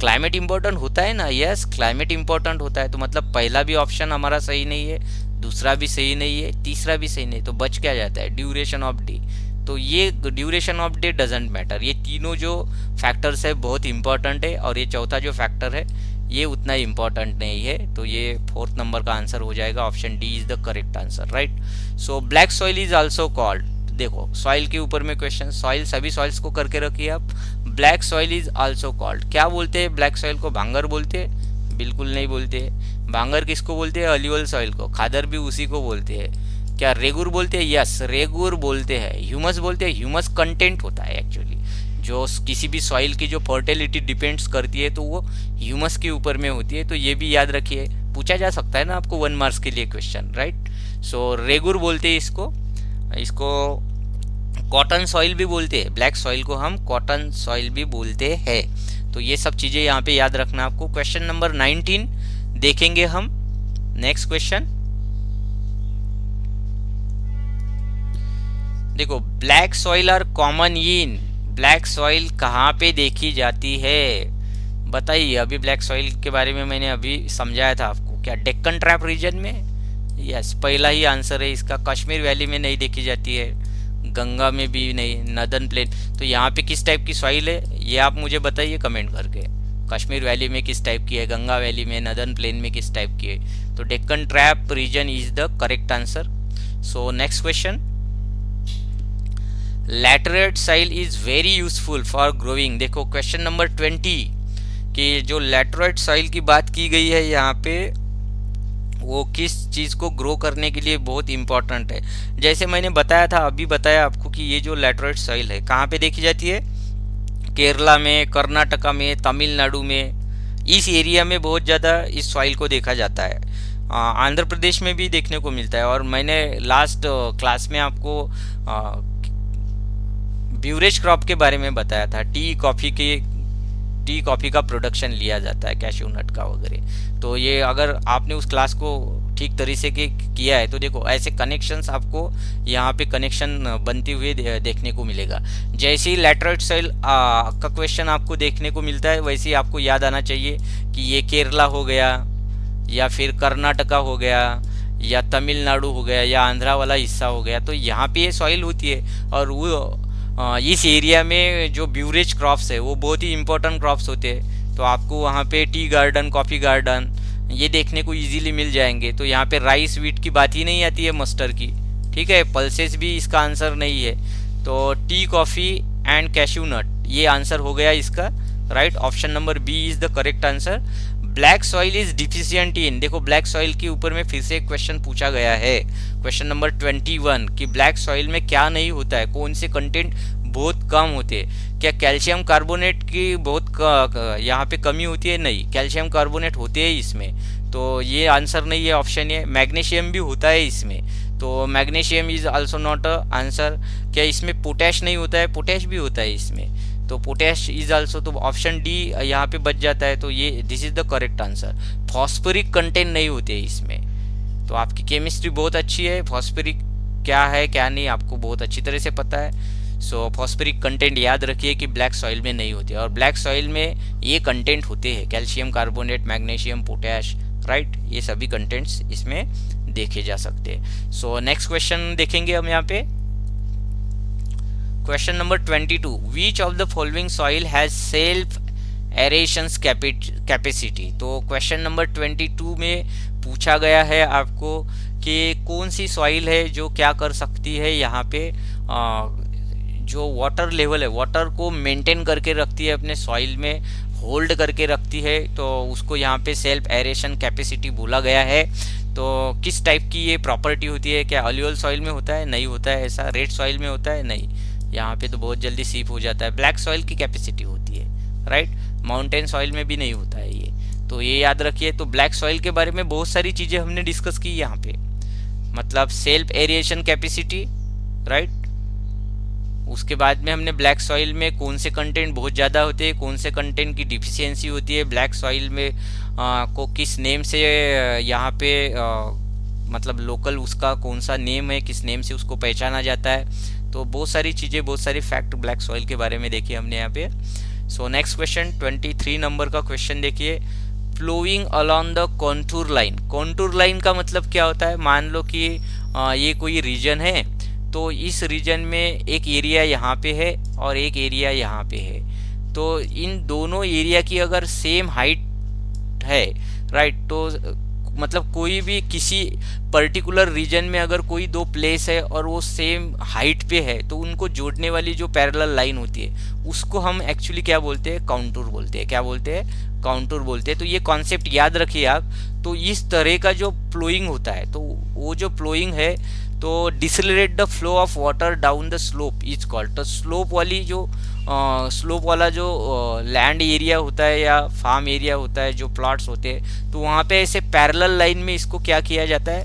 climate important होता है ना, यस क्लाइमेट इम्पोर्टेंट होता है। तो मतलब पहला भी ऑप्शन हमारा सही नहीं है, दूसरा भी सही नहीं है, तीसरा भी सही नहीं, तो बच क्या जाता है, ड्यूरेशन ऑफ डे। तो ये duration of day doesn't matter. ये तीनों जो फैक्टर्स है बहुत इंपॉर्टेंट है, और ये चौथा जो फैक्टर है ये उतना इम्पॉर्टेंट नहीं है। तो ये 4th नंबर का आंसर हो जाएगा, option D is the correct answer, right. So black soil is also called, देखो सॉइल के ऊपर में क्वेश्चन, सॉइल सभी सॉइल्स को करके रखिए आप। Black soil is also called, क्या बोलते हैं ब्लैक सॉइल को, भांगर बोलते हैं? बिल्कुल नहीं बोलते हैं। भांगर किसको बोलते हैं, अल्यूवल सॉइल को। खादर भी उसी को बोलते हैं। क्या रेगुर बोलते हैं? यस रेगुर बोलते हैं। ह्यूमस बोलते हैं? ह्यूमस कंटेंट होता है एक्चुअली, जो किसी भी सॉइल की जो फर्टिलिटी डिपेंड्स करती है तो वो ह्यूमस के ऊपर में होती है। तो ये भी याद रखिए, पूछा जा सकता है ना आपको 1 मार्क्स के लिए क्वेश्चन, राइट। सो रेगुर बोलते हैं इसको। कॉटन सॉइल भी बोलते हैं, ब्लैक सॉइल को हम कॉटन सॉइल भी बोलते हैं। तो ये सब चीज़ें यहाँ पे याद रखना आपको। क्वेश्चन नंबर 19 देखेंगे हम। नेक्स्ट क्वेश्चन देखो, black soil are common in, black soil कहाँ पे देखी जाती है बताइए। अभी ब्लैक सॉइल के बारे में मैंने अभी समझाया था आपको, क्या डेक्कन ट्रैप रीजन में? यस पहला ही आंसर है इसका। कश्मीर वैली में नहीं देखी जाती है, गंगा में भी नहीं, नदन प्लेन। तो यहाँ पे किस टाइप की सॉइल है ये आप मुझे बताइए कमेंट करके। कश्मीर वैली में किस टाइप की है, गंगा वैली में, नदन प्लेन में किस टाइप की है? तो Deccan trap region is the correct answer. So next question, laterite soil is very useful for growing. देखो क्वेश्चन नंबर 20 कि जो लैटराइट सॉइल की बात की गई है यहाँ पे, वो किस चीज़ को ग्रो करने के लिए बहुत इंपॉर्टेंट है। जैसे मैंने बताया था, अभी बताया आपको कि ये जो लैटराइट सॉइल है कहाँ पे देखी जाती है, केरला में, कर्नाटका में, तमिलनाडु में, इस एरिया में बहुत ज़्यादा इस सॉइल को देखा जाता है। आंध्र प्रदेश में भी देखने को मिलता है। और मैंने लास्ट क्लास में आपको ब्यूरेज क्रॉप के बारे में बताया था। टी कॉफ़ी का प्रोडक्शन लिया जाता है, कैश्यू नट का वगैरह। तो ये अगर आपने उस क्लास को ठीक तरीके के किया है तो देखो ऐसे कनेक्शंस आपको यहाँ पे कनेक्शन बनते हुए देखने को मिलेगा। जैसे ही लैटराइट सॉइल का क्वेश्चन आपको देखने को मिलता है, वैसे ही आपको याद आना चाहिए कि ये केरला हो गया, या फिर कर्नाटका हो गया, या तमिलनाडु हो गया, या आंध्रा वाला हिस्सा हो गया, तो यहाँ पे ये सॉइल होती है। और वो इस एरिया में जो ब्यूरेज क्रॉप्स है वो बहुत ही इंपॉर्टेंट क्रॉप्स होते हैं। तो आपको वहाँ पे टी गार्डन, कॉफ़ी गार्डन ये देखने को इजीली मिल जाएंगे। तो यहाँ पे राइस वीट की बात ही नहीं आती है, मस्टर्ड की, ठीक है। पल्सेस भी इसका आंसर नहीं है। तो tea, coffee and cashew nut ये आंसर हो गया इसका, right. Option number B is the correct answer. Black soil is deficient in, देखो ब्लैक सॉइल के ऊपर में फिर से एक क्वेश्चन पूछा गया है, क्वेश्चन नंबर 21, कि ब्लैक सॉइल में क्या नहीं होता है, कौन से कंटेंट बहुत कम होते हैं। क्या कैल्शियम कार्बोनेट की बहुत यहाँ पे कमी होती है? नहीं, कैल्शियम कार्बोनेट होते हैं इसमें, तो ये आंसर नहीं है, ऑप्शन है। मैग्नीशियम भी होता है इसमें, तो magnesium is also not a answer. क्या इसमें पोटैश नहीं होता है? पोटैश भी होता है इसमें, तो पोटैश इज आल्सो, तो ऑप्शन डी यहाँ पे बच जाता है। तो ये this is the correct answer. Phosphoric content नहीं होते इसमें। तो आपकी केमिस्ट्री बहुत अच्छी है, फॉस्फोरिक क्या है क्या नहीं आपको बहुत अच्छी तरह से पता है। सो फॉस्फोरिक कंटेंट याद रखिए कि ब्लैक सॉइल में नहीं होते, और ब्लैक सॉइल में ये कंटेंट होते हैं, calcium carbonate, magnesium, potash, right. ये सभी कंटेंट्स इसमें देखे जा सकते हैं। सो नेक्स्ट क्वेश्चन देखेंगे हम यहाँ पे, question number 22, which of the following soil has self aeration capacity. तो क्वेश्चन नंबर 22 में पूछा गया है आपको कि कौन सी सॉइल है जो क्या कर सकती है, यहाँ पे जो वाटर लेवल है, वाटर को मेंटेन करके रखती है, अपने सॉइल में होल्ड करके रखती है, तो उसको यहाँ पे सेल्फ एरेशन कैपेसिटी बोला गया है। तो किस टाइप की ये प्रॉपर्टी होती है? क्या अल्यूवल सॉइल में होता है? नहीं होता है ऐसा। रेड सॉइल में होता है? नहीं, यहाँ पे तो बहुत जल्दी सीप हो जाता है। ब्लैक सॉइल की कैपेसिटी होती है, राइट। माउंटेन सॉइल में भी नहीं होता है ये, तो ये याद रखिए। तो ब्लैक सॉइल के बारे में बहुत सारी चीज़ें हमने डिस्कस की यहाँ पे, मतलब सेल्फ एरिएशन कैपेसिटी, राइट। उसके बाद में हमने ब्लैक सॉइल में कौन से कंटेंट बहुत ज़्यादा होते हैं, कौन से कंटेंट की डिफिशियंसी होती है, ब्लैक सॉइल में को किस नेम से यहाँ पे मतलब लोकल उसका कौन सा नेम है, किस नेम से उसको पहचाना जाता है। तो बहुत सारी चीज़ें, बहुत सारी फैक्ट ब्लैक सॉइल के बारे में देखिए हमने यहाँ पे। सो नेक्स्ट क्वेश्चन 23 नंबर का क्वेश्चन देखिए, flowing along the contour line. Contour line का मतलब क्या होता है? मान लो कि ये कोई रीजन है, तो इस रीजन में एक एरिया यहाँ पे है और एक एरिया यहाँ पे है, तो इन दोनों एरिया की अगर सेम हाइट है, राइट, तो मतलब कोई भी किसी पर्टिकुलर रीजन में अगर कोई दो प्लेस है और वो सेम हाइट पे है, तो उनको जोड़ने वाली जो पैरेलल लाइन होती है उसको हम एक्चुअली क्या बोलते हैं? काउंटूर बोलते हैं। क्या बोलते हैं? काउंटूर बोलते हैं। तो ये कॉन्सेप्ट याद रखिए आप। तो इस तरह का जो फ्लोइंग होता है, तो वो जो फ्लोइंग है, तो decelerate the flow of water down the slope is called. तो स्लोप वाली जो स्लोप वाला जो लैंड एरिया होता है या फार्म एरिया होता है, जो प्लॉट्स होते हैं, तो वहाँ पे ऐसे पैरेलल लाइन में इसको क्या किया जाता है?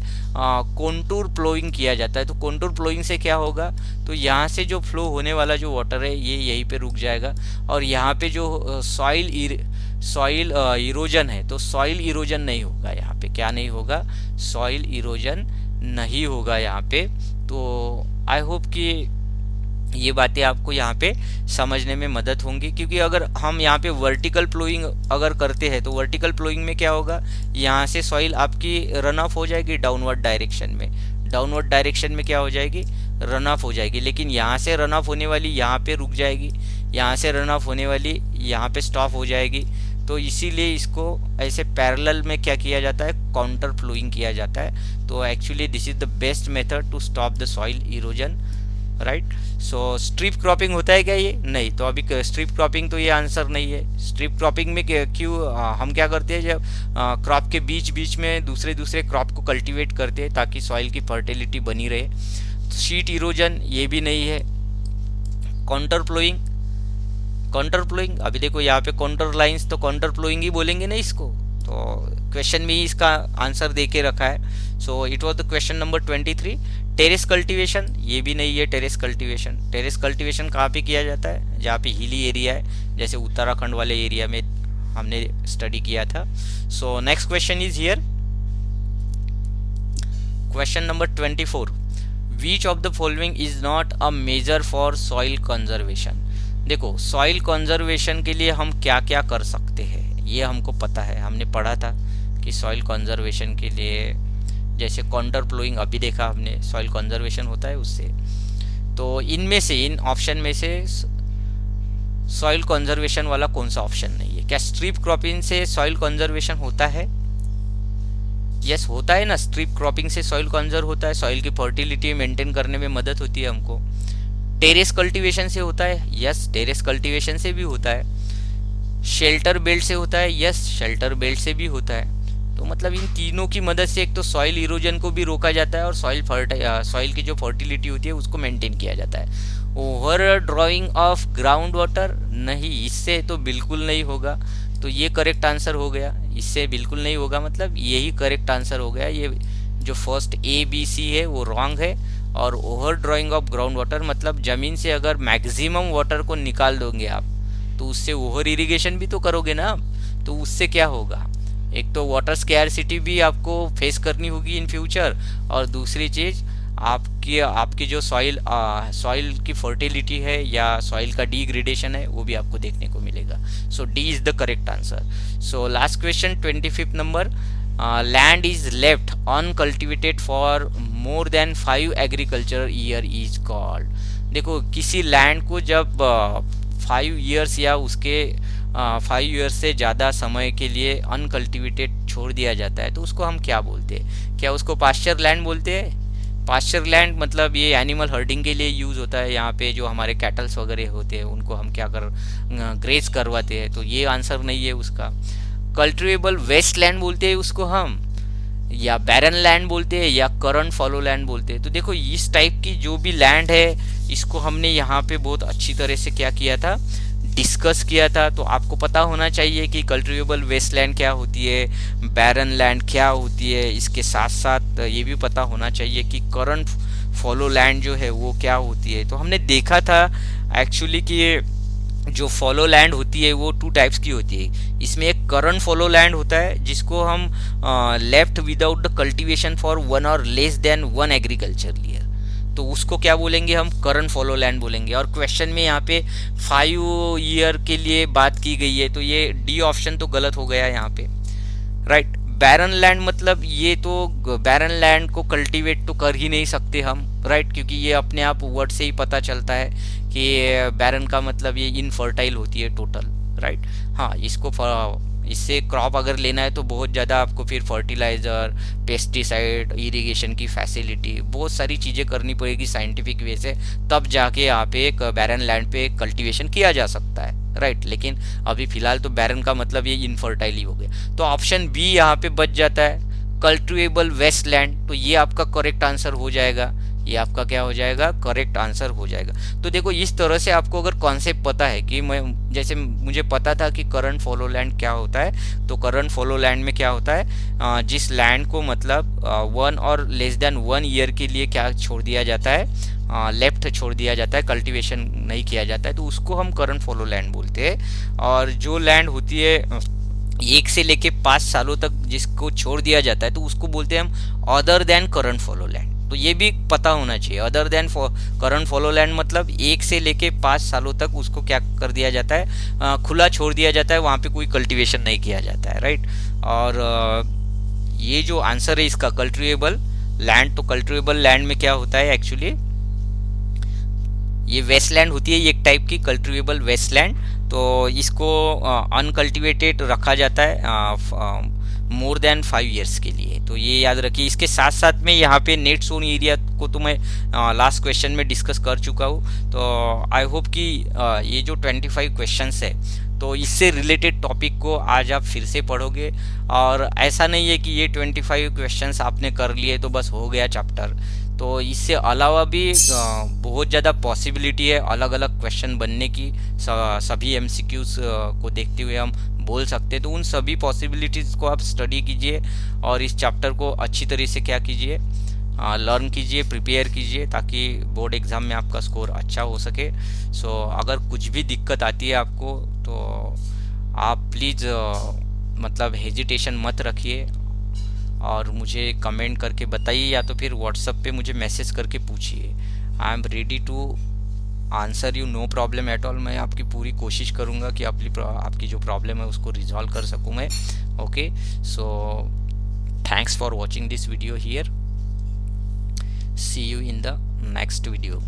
कॉन्टूर फ्लोइंग किया जाता है। तो कॉन्टूर फ्लोइंग से क्या होगा? तो यहाँ से जो फ्लो होने वाला जो वाटर है ये यहीं पे रुक जाएगा, और यहाँ पे जो सॉइल इरोजन है, तो सॉइल इरोजन नहीं होगा यहाँ पे। क्या नहीं होगा? सॉइल इरोजन नहीं होगा यहाँ पे। तो आई होप कि ये बातें आपको यहाँ पे समझने में मदद होंगी, क्योंकि अगर हम यहाँ पे वर्टिकल फ्लोइंग अगर करते हैं, तो वर्टिकल फ्लोइंग में क्या होगा? यहाँ से सॉइल आपकी रन ऑफ हो जाएगी डाउनवर्ड डायरेक्शन में। डाउनवर्ड डायरेक्शन में क्या हो जाएगी? रन ऑफ हो जाएगी। लेकिन यहाँ से रन ऑफ होने वाली यहाँ पे रुक जाएगी, यहाँ से रन ऑफ होने वाली यहाँ पे स्टॉप हो जाएगी। तो इसीलिए इसको ऐसे पैरेलल में क्या किया जाता है? काउंटर फ्लोइंग किया जाता है। तो actually this is the best method to stop the soil erosion, right. So strip cropping होता है क्या ये? नहीं। तो अभी स्ट्रिप क्रॉपिंग तो ये आंसर नहीं है। स्ट्रिप क्रॉपिंग में क्यों हम क्या करते हैं? जब क्रॉप के बीच बीच में दूसरे क्रॉप को कल्टीवेट करते हैं ताकि सॉइल की फर्टिलिटी बनी रहे। तो शीट इरोजन ये भी नहीं है। काउंटर फ्लोइंग अभी देखो यहाँ पे काउंटर लाइंस, तो काउंटर फ्लोइंग ही बोलेंगे ना इसको। तो क्वेश्चन में ही इसका आंसर दे के रखा है। So it was the question number 23। Terrace cultivation ये भी नहीं है। टेरेस कल्टीवेशन कहाँ पे किया जाता है? जहाँ पे हिली एरिया है, जैसे उत्तराखंड वाले एरिया में हमने स्टडी किया था। So next question is here, question number 24, which of the following is not a major for soil conservation. देखो सॉइल कंजर्वेशन के लिए हम क्या क्या कर सकते हैं ये हमको पता है, हमने पढ़ा था कि सॉइल कंजर्वेशन के लिए, जैसे काउंटर फ्लोइंग अभी देखा हमने, सॉइल कंजर्वेशन होता है उससे। तो इनमें से, इन ऑप्शन में से सॉइल कंजर्वेशन वाला कौन सा ऑप्शन नहीं है? क्या स्ट्रिप क्रॉपिंग से सॉइल कंजर्वेशन होता है? यस, होता है ना। स्ट्रिप क्रॉपिंग से सॉइल कंजर्व होता है, सॉइल की फर्टिलिटी मेंटेन करने में मदद होती है हमको। टेरेस कल्टीवेशन से होता है, यस, टेरेस कल्टीवेशन से भी होता है। शेल्टर बेल्ट से होता है, यस, शेल्टर बेल्ट से भी होता है। तो मतलब इन तीनों की मदद से एक तो सॉइल इरोजन को भी रोका जाता है और सॉइल की जो फर्टिलिटी होती है उसको मेंटेन किया जाता है। Over drawing of ground water, नहीं, इससे तो बिल्कुल नहीं होगा। तो ये करेक्ट आंसर हो गया, इससे बिल्कुल नहीं होगा, मतलब यही करेक्ट आंसर हो गया। ये जो फर्स्ट ए बी सी है वो रॉन्ग है। और over drawing of ground water मतलब ज़मीन से अगर मैक्सिमम वाटर को निकाल दोगे आप, तो उससे ओवर इरिगेशन भी तो करोगे ना आप, तो उससे क्या होगा? एक तो वाटर स्कैरसिटी भी आपको फेस करनी होगी इन फ्यूचर, और दूसरी चीज़ आपकी जो सॉइल की फर्टिलिटी है या सॉइल का डिग्रेडेशन है वो भी आपको देखने को मिलेगा। So D is the correct answer. So last question 25th number, land is left uncultivated for more than 5 agriculture year is called. देखो, किसी लैंड को जब 5 ईयर्स या उसके 5 ईयर्स से ज़्यादा समय के लिए अनकल्टिवेटेड छोड़ दिया जाता है तो उसको हम क्या बोलते हैं? क्या उसको पास्चर लैंड बोलते हैं? पास्चर लैंड मतलब ये एनिमल हर्डिंग के लिए यूज़ होता है। यहाँ पे जो हमारे कैटल्स वगैरह होते हैं उनको हम क्या ग्रेज करवाते हैं, तो ये आंसर नहीं है उसका। कल्टिवेबल वेस्ट लैंड बोलते हैं उसको हम, या बैरन लैंड बोलते हैं, या करंट फॉलो लैंड बोलते हैं। तो देखो, इस टाइप की जो भी लैंड है इसको हमने यहाँ पे बहुत अच्छी तरह से क्या किया था, डिस्कस किया था। तो आपको पता होना चाहिए कि कल्टिवेबल वेस्टलैंड क्या होती है, बैरन लैंड क्या होती है। इसके साथ साथ ये भी पता होना चाहिए कि करंट फॉलो लैंड जो है वो क्या होती है। तो हमने देखा था एक्चुअली कि जो फॉलो लैंड होती है वो 2 टाइप्स की होती है। इसमें एक करंट फॉलो लैंड होता है जिसको हम left without the cultivation for 1 और लेस देन 1 एग्रीकल्चर ईयर, तो उसको क्या बोलेंगे हम? करंट फॉलो लैंड बोलेंगे। और क्वेश्चन में यहाँ पे 5 ईयर के लिए बात की गई है, तो ये डी ऑप्शन तो गलत हो गया यहाँ पे, राइट। बैरन लैंड मतलब ये तो बैरन लैंड को कल्टीवेट तो कर ही नहीं सकते हम, राइट, क्योंकि ये अपने आप वर्ड से ही पता चलता है कि बैरन का मतलब ये इनफर्टाइल होती है टोटल, राइट। हाँ, इससे क्रॉप अगर लेना है तो बहुत ज़्यादा आपको फिर फर्टिलाइज़र, पेस्टिसाइड, इरिगेशन की फैसिलिटी, बहुत सारी चीज़ें करनी पड़ेगी साइंटिफिक वे से, तब जाके यहाँ पे एक बैरन लैंड पे कल्टीवेशन किया जा सकता है, राइट। लेकिन अभी फ़िलहाल तो बैरन का मतलब ये इनफर्टाइल ही हो गया। तो ऑप्शन बी यहाँ पे बच जाता है, कल्टिवेबल वेस्ट लैंड। तो ये आपका करेक्ट आंसर हो जाएगा, ये आपका क्या हो जाएगा? करेक्ट आंसर हो जाएगा। तो देखो, इस तरह से आपको अगर कॉन्सेप्ट पता है कि जैसे मुझे पता था कि करंट फॉलो लैंड क्या होता है, तो करंट फॉलो लैंड में क्या होता है, जिस लैंड को मतलब 1 और लेस देन 1 ईयर के लिए क्या छोड़ दिया जाता है, लेफ्ट छोड़ दिया जाता है, कल्टीवेशन नहीं किया जाता है, तो उसको हम करंट फॉलो लैंड बोलते हैं। और जो लैंड होती है 1 से लेके 5 सालों तक जिसको छोड़ दिया जाता है, तो उसको बोलते हैं हम other than current follow land. तो ये भी पता होना चाहिए, other than current follow land मतलब 1 से लेके 5 सालों तक उसको क्या कर दिया जाता है, खुला छोड़ दिया जाता है, वहाँ पे कोई कल्टीवेशन नहीं किया जाता है, राइट। और ये जो आंसर है इसका कल्टिवेबल लैंड, तो कल्टिवेबल लैंड में क्या होता है एक्चुअली, ये वेस्टलैंड होती है, ये एक टाइप की कल्टिवेबल वेस्टलैंड। तो इसको अनकल्टिवेटेड रखा जाता है मोर देन 5 ईयर्स के लिए, तो ये याद रखिए। इसके साथ साथ में यहाँ पे नेट सोन एरिया को तो मैं लास्ट क्वेश्चन में डिस्कस कर चुका हूँ। तो आई होप कि ये जो 25 क्वेश्चंस है तो इससे रिलेटेड टॉपिक को आज आप फिर से पढ़ोगे। और ऐसा नहीं है कि ये 25 क्वेश्चंस आपने कर लिए तो बस हो गया चैप्टर, तो इससे अलावा भी बहुत ज़्यादा पॉसिबिलिटी है अलग अलग क्वेश्चन बनने की। सभी MCQs को देखते हुए हम बोल सकते हैं, तो उन सभी पॉसिबिलिटीज़ को आप स्टडी कीजिए और इस चैप्टर को अच्छी तरह से क्या कीजिए, लर्न कीजिए, प्रिपेयर कीजिए, ताकि बोर्ड एग्ज़ाम में आपका स्कोर अच्छा हो सके। सो अगर कुछ भी दिक्कत आती है आपको तो आप प्लीज़ मतलब हेजिटेशन मत रखिए और मुझे कमेंट करके बताइए, या तो फिर व्हाट्सएप पे मुझे मैसेज करके पूछिए। I am ready to answer you, no problem at all. मैं आपकी पूरी कोशिश करूँगा कि आपकी जो प्रॉब्लम है उसको रिजॉल्व कर सकूँ मैं। Okay, so thanks for watching this video here, see you in the next video.